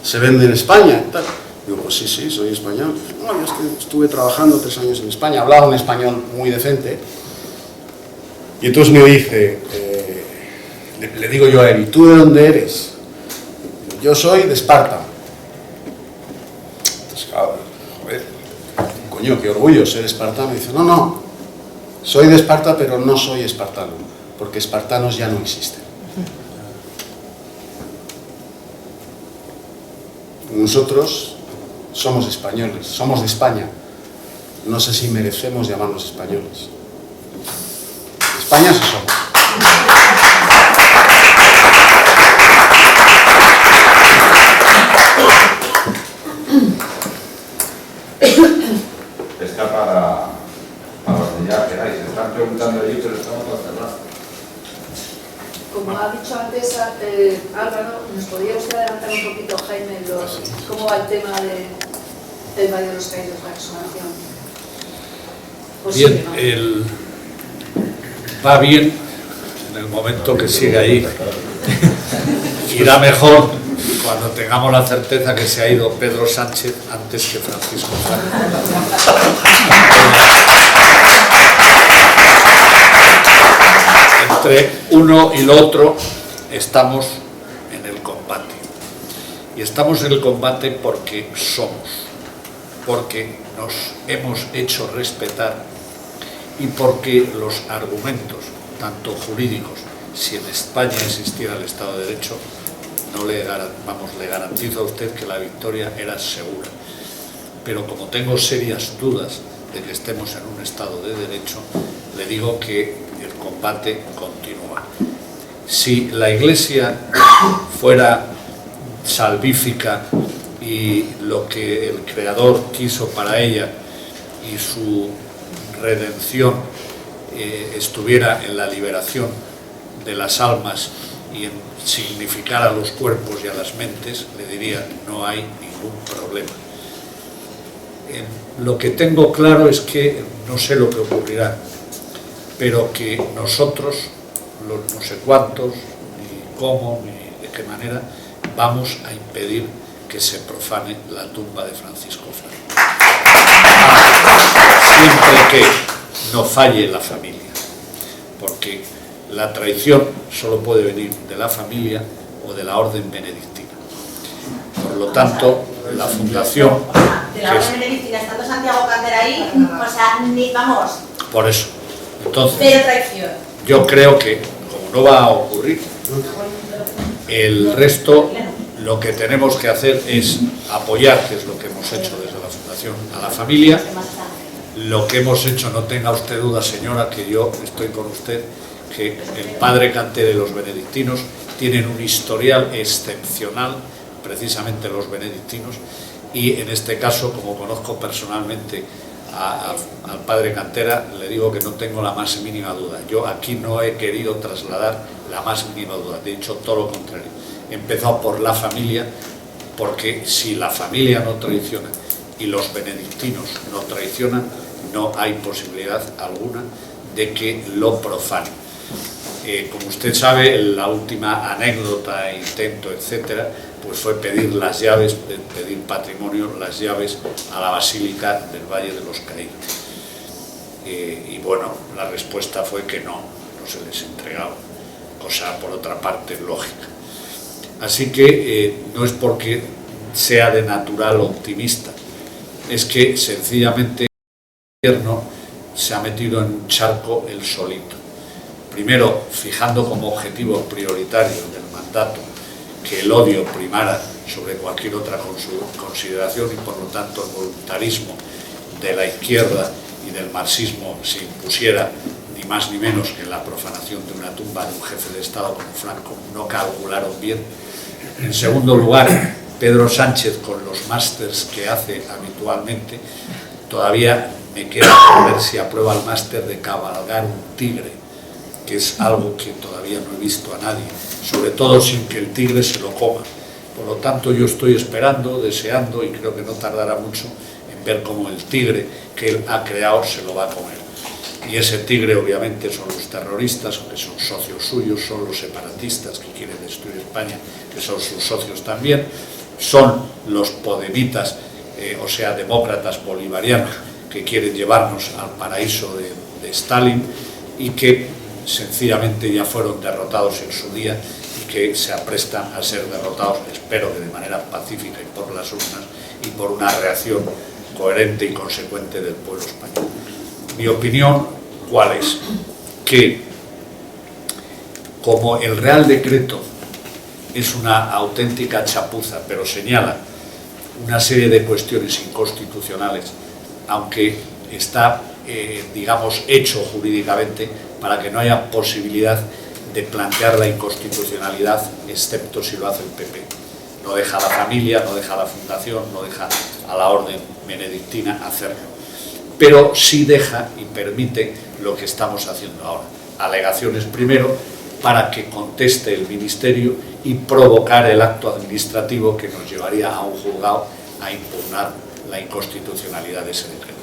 se vende en España y tal. Digo, pues sí, soy español. No, yo es que estuve trabajando 3 años en España, hablaba un español muy decente. Y entonces me dice, le digo yo a él: ¿y tú de dónde eres? Yo soy de Esparta. Entonces, claro, joder, coño, qué orgullo ser espartano. Me dice, no, soy de Esparta, pero no soy espartano, porque espartanos ya no existen. Nosotros somos españoles, somos de España. No sé si merecemos llamarnos españoles. España sí somos.
Está para donde ya queráis. Están preguntando allí, pero estamos para cerrar.
Como ha dicho antes Álvaro, ¿nos podría usted adelantar un poquito, Jaime, cómo va el tema del Valle de los Caídos, la exhumación?
Bien, va bien en el momento que sigue ahí. Irá mejor cuando tengamos la certeza que se ha ido Pedro Sánchez antes que Francisco Franco. Entre uno y lo otro estamos en el combate. Y estamos en el combate porque porque nos hemos hecho respetar y porque los argumentos, tanto jurídicos, si en España existiera el Estado de Derecho, le garantizo a usted que la victoria era segura. Pero como tengo serias dudas de que estemos en un Estado de Derecho, le digo que el combate continúa. Si la Iglesia fuera salvífica y lo que el Creador quiso para ella y su redención estuviera en la liberación de las almas y en significar a los cuerpos y a las mentes, le diría, no hay ningún problema. Lo que tengo claro es que no sé lo que ocurrirá, pero que nosotros, los no sé cuántos, ni cómo, ni de qué manera, vamos a impedir que se profane la tumba de Francisco Franco. Siempre que no falle la familia, porque la traición solo puede venir de la familia o de la orden benedictina. Por lo tanto, la fundación...
De la orden benedictina, estando Santiago Cantera ahí, o sea, ni vamos.
Por eso. Entonces,
Pero traición.
yo creo que, como no va a ocurrir, el resto, lo que tenemos que hacer es apoyar, que es lo que hemos hecho desde la Fundación, a la familia. Lo que hemos hecho, no tenga usted duda, señora, que yo estoy con usted, que el padre Cantera y los benedictinos tienen un historial excepcional, precisamente los benedictinos, y en este caso, como conozco personalmente al padre Cantera, le digo que no tengo la más mínima duda. Yo aquí no he querido trasladar la más mínima duda, de hecho todo lo contrario. He empezado por la familia, porque si la familia no traiciona y los benedictinos no traicionan, no hay posibilidad alguna de que lo profanen. Como usted sabe, la última anécdota, intento, etcétera, pues fue pedir las llaves, pedir patrimonio, las llaves a la Basílica del Valle de los Caídos. Y bueno, la respuesta fue que no se les entregaba, cosa por otra parte lógica. Así que no es porque sea de natural optimista, es que sencillamente el gobierno se ha metido en un charco él solito. Primero, fijando como objetivo prioritario del mandato que el odio primara sobre cualquier otra consideración y por lo tanto el voluntarismo de la izquierda y del marxismo se impusiera ni más ni menos que en la profanación de una tumba de un jefe de Estado como Franco. No calcularon bien. En segundo lugar, Pedro Sánchez, con los másters que hace habitualmente, todavía me queda por ver si aprueba el máster de cabalgar un tigre, que es algo que todavía no he visto a nadie, sobre todo sin que el tigre se lo coma. Por lo tanto, yo estoy esperando, deseando, y creo que no tardará mucho en ver cómo el tigre que él ha creado se lo va a comer. Y ese tigre obviamente son los terroristas, que son socios suyos, son los separatistas que quieren destruir España, que son sus socios también, son los podemitas, o sea, demócratas bolivarianos, que quieren llevarnos al paraíso de Stalin y que sencillamente ya fueron derrotados en su día y que se aprestan a ser derrotados, espero que de manera pacífica y por las urnas y por una reacción coherente y consecuente del pueblo español. Mi opinión, ¿cuál es? Que como el Real Decreto es una auténtica chapuza, pero señala una serie de cuestiones inconstitucionales, aunque está, digamos, hecho jurídicamente para que no haya posibilidad de plantear la inconstitucionalidad, excepto si lo hace el PP. No deja a la familia, no deja a la fundación, no deja a la orden benedictina hacerlo. Pero sí deja y permite lo que estamos haciendo ahora. Alegaciones primero para que conteste el Ministerio y provocar el acto administrativo que nos llevaría a un juzgado a impugnar la inconstitucionalidad de ese decreto.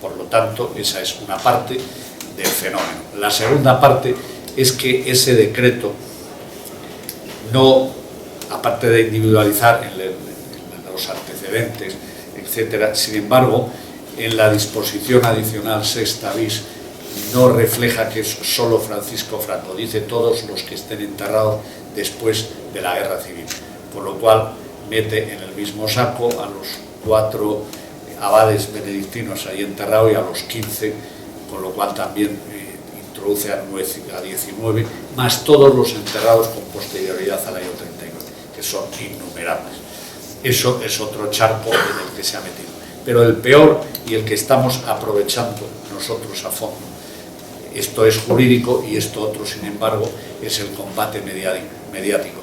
Por lo tanto, esa es una parte del fenómeno. La segunda parte es que ese decreto no, aparte de individualizar en los antecedentes, etcétera, sin embargo, en la disposición adicional sexta bis no refleja que es solo Francisco Franco, dice todos los que estén enterrados después de la guerra civil, por lo cual mete en el mismo saco a los 4 abades benedictinos ahí enterrados y a los 15, con lo cual también introduce a 19, más todos los enterrados con posterioridad al año 39, que son innumerables. Eso es otro charco en el que se ha metido. Pero el peor y el que estamos aprovechando nosotros a fondo, esto es jurídico y esto otro, sin embargo, es el combate mediático.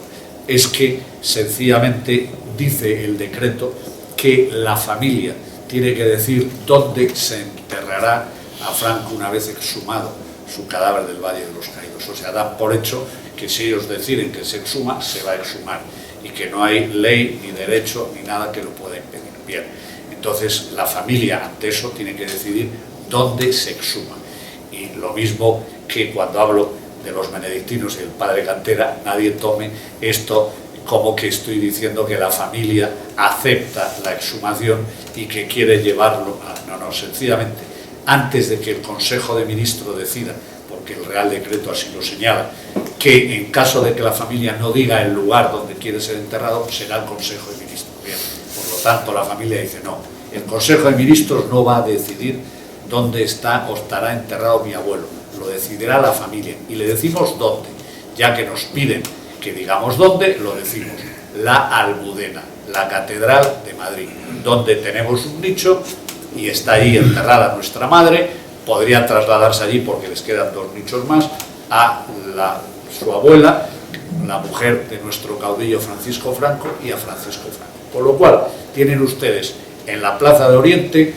Es que sencillamente dice el decreto que la familia tiene que decir dónde se enterrará a Franco una vez exhumado su cadáver del Valle de los Caídos. O sea, dan por hecho que si ellos deciden que se exhuma, se va a exhumar y que no hay ley, ni derecho, ni nada que lo pueda impedir. Bien, entonces la familia ante eso tiene que decidir dónde se exhuma. Y lo mismo que cuando hablo de los benedictinos y el padre Cantera, nadie tome esto como que estoy diciendo que la familia acepta la exhumación y que quiere llevarlo a... No, sencillamente, antes de que el Consejo de Ministros decida, porque el Real Decreto así lo señala, que en caso de que la familia no diga el lugar donde quiere ser enterrado, será el Consejo de Ministros. Bien, por lo tanto, la familia dice no, el Consejo de Ministros no va a decidir dónde está o estará enterrado mi abuelo, lo decidirá la familia y le decimos dónde, ya que nos piden que digamos dónde, lo decimos, la Almudena, la Catedral de Madrid, donde tenemos un nicho y está ahí enterrada nuestra madre, podría trasladarse allí porque les quedan 2 nichos más, a su abuela, la mujer de nuestro caudillo Francisco Franco y a Francisco Franco. Con lo cual, tienen ustedes en la Plaza de Oriente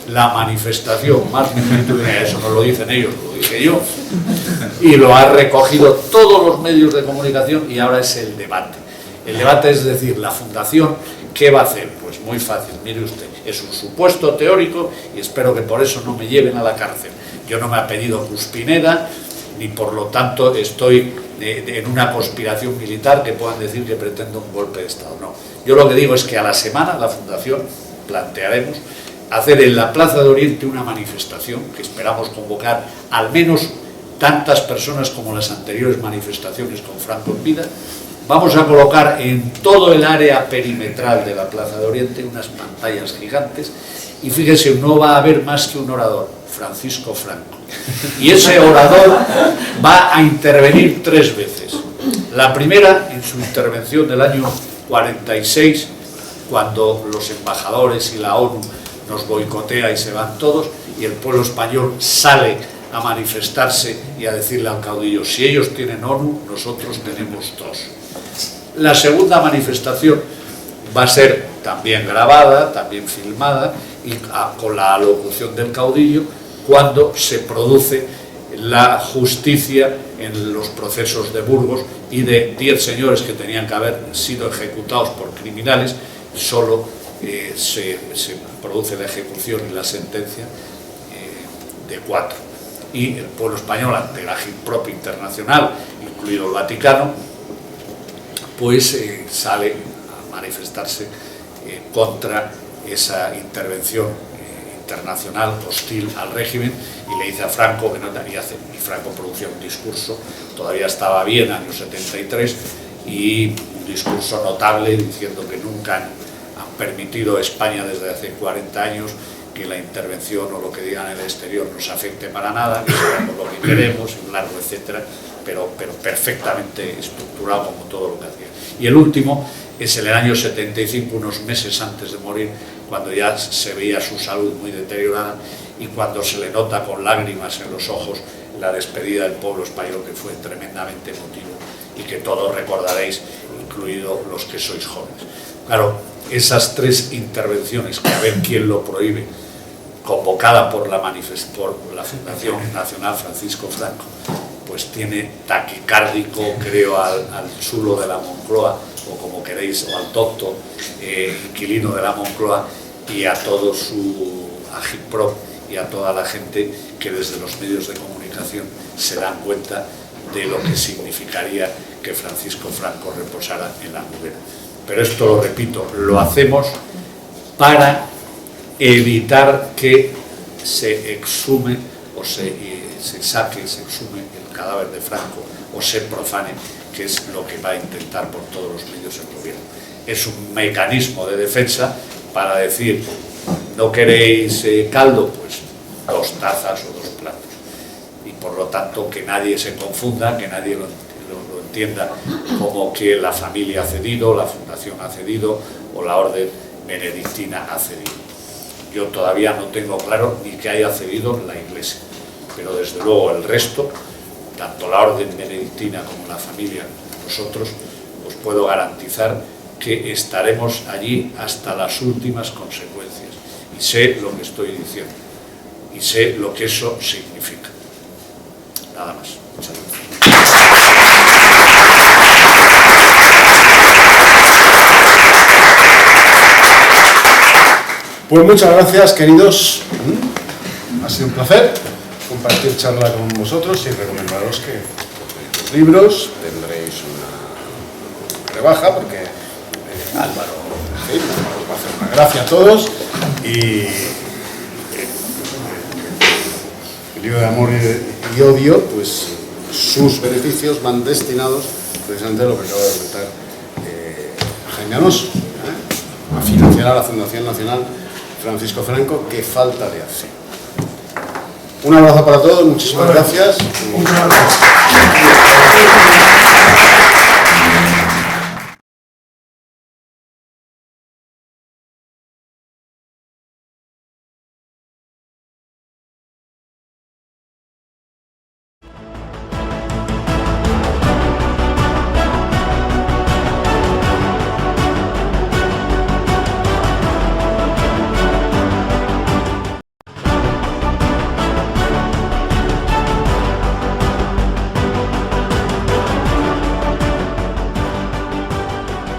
la manifestación más multitudinaria, eso no lo dicen ellos, lo dije yo, y lo han recogido todos los medios de comunicación y ahora es el debate. El debate es decir, la fundación ¿Qué va a hacer? Pues muy fácil, mire usted, es un supuesto teórico y espero que por eso no me lleven a la cárcel. Yo no me he pedido Cuspineda, ni por lo tanto estoy en una conspiración militar que puedan decir que pretendo un golpe de Estado. No, yo lo que digo es que a la semana la Fundación plantearemos hacer en la Plaza de Oriente una manifestación que esperamos convocar al menos tantas personas como las anteriores manifestaciones con Franco en vida. Vamos a colocar en todo el área perimetral de la Plaza de Oriente unas pantallas gigantes y fíjense, no va a haber más que un orador, Francisco Franco. Y ese orador va a intervenir 3 veces. La primera, en su intervención del año 46, cuando los embajadores y la ONU nos boicotea y se van todos, y el pueblo español sale a manifestarse y a decirle al caudillo, si ellos tienen ONU, nosotros tenemos 2. La segunda manifestación va a ser también grabada, también filmada, y con la alocución del caudillo, cuando se produce la justicia en los procesos de Burgos, y de 10 señores que tenían que haber sido ejecutados por criminales, solo se produce la ejecución y la sentencia de 4. Y el pueblo español, ante la agitprop internacional, incluido el Vaticano, pues sale a manifestarse contra esa intervención internacional hostil al régimen, y le dice a Franco que no tenía hacer, y Franco producía un discurso, todavía estaba bien, año 73, y un discurso notable diciendo que nunca han permitido a España desde hace 40 años que la intervención o lo que digan en el exterior nos afecte para nada, que sabemos lo que queremos, un largo etcétera, pero perfectamente estructurado como todo lo que hacía. Y el último es en el año 75, unos meses antes de morir, cuando ya se veía su salud muy deteriorada y cuando se le nota con lágrimas en los ojos la despedida del pueblo español, que fue tremendamente emotivo y que todos recordaréis, incluido los que sois jóvenes. Claro, esas 3 intervenciones, que a ver quién lo prohíbe, convocada por la Fundación Nacional Francisco Franco, pues tiene taquicárdico, creo, al chulo de la Moncloa, o como queréis, o al docto inquilino de la Moncloa, y a todo su agitprop y a toda la gente que desde los medios de comunicación se dan cuenta de lo que significaría que Francisco Franco reposara en la nubera. Pero esto, lo repito, lo hacemos para evitar que se exhume o se saque, se exhume el cadáver de Franco o se profane, que es lo que va a intentar por todos los medios el gobierno. Es un mecanismo de defensa para decir, ¿no queréis caldo? Pues 2 tazas o 2 platos. Y por lo tanto que nadie se confunda, que nadie lo entienda como que la familia ha cedido, la fundación ha cedido o la orden benedictina ha cedido. Yo todavía no tengo claro ni que haya cedido la Iglesia, pero desde luego el resto, tanto la orden benedictina como la familia, nosotros, os puedo garantizar que estaremos allí hasta las últimas consecuencias. Y sé lo que estoy diciendo, y sé lo que eso significa. Nada más. Muchas gracias.
Pues muchas gracias, queridos. Ha sido un placer compartir charla con vosotros y recomendaros que los libros tendréis una rebaja, porque Álvaro, en fin, os va a hacer una gracia a todos, y el libro de Amor y Odio, pues sus beneficios van destinados precisamente a lo que acaba de comentar Jaime Alonso, a financiar a la Fundación Nacional Francisco Franco, que falta de hacer. Un abrazo para todos, muchísimas gracias.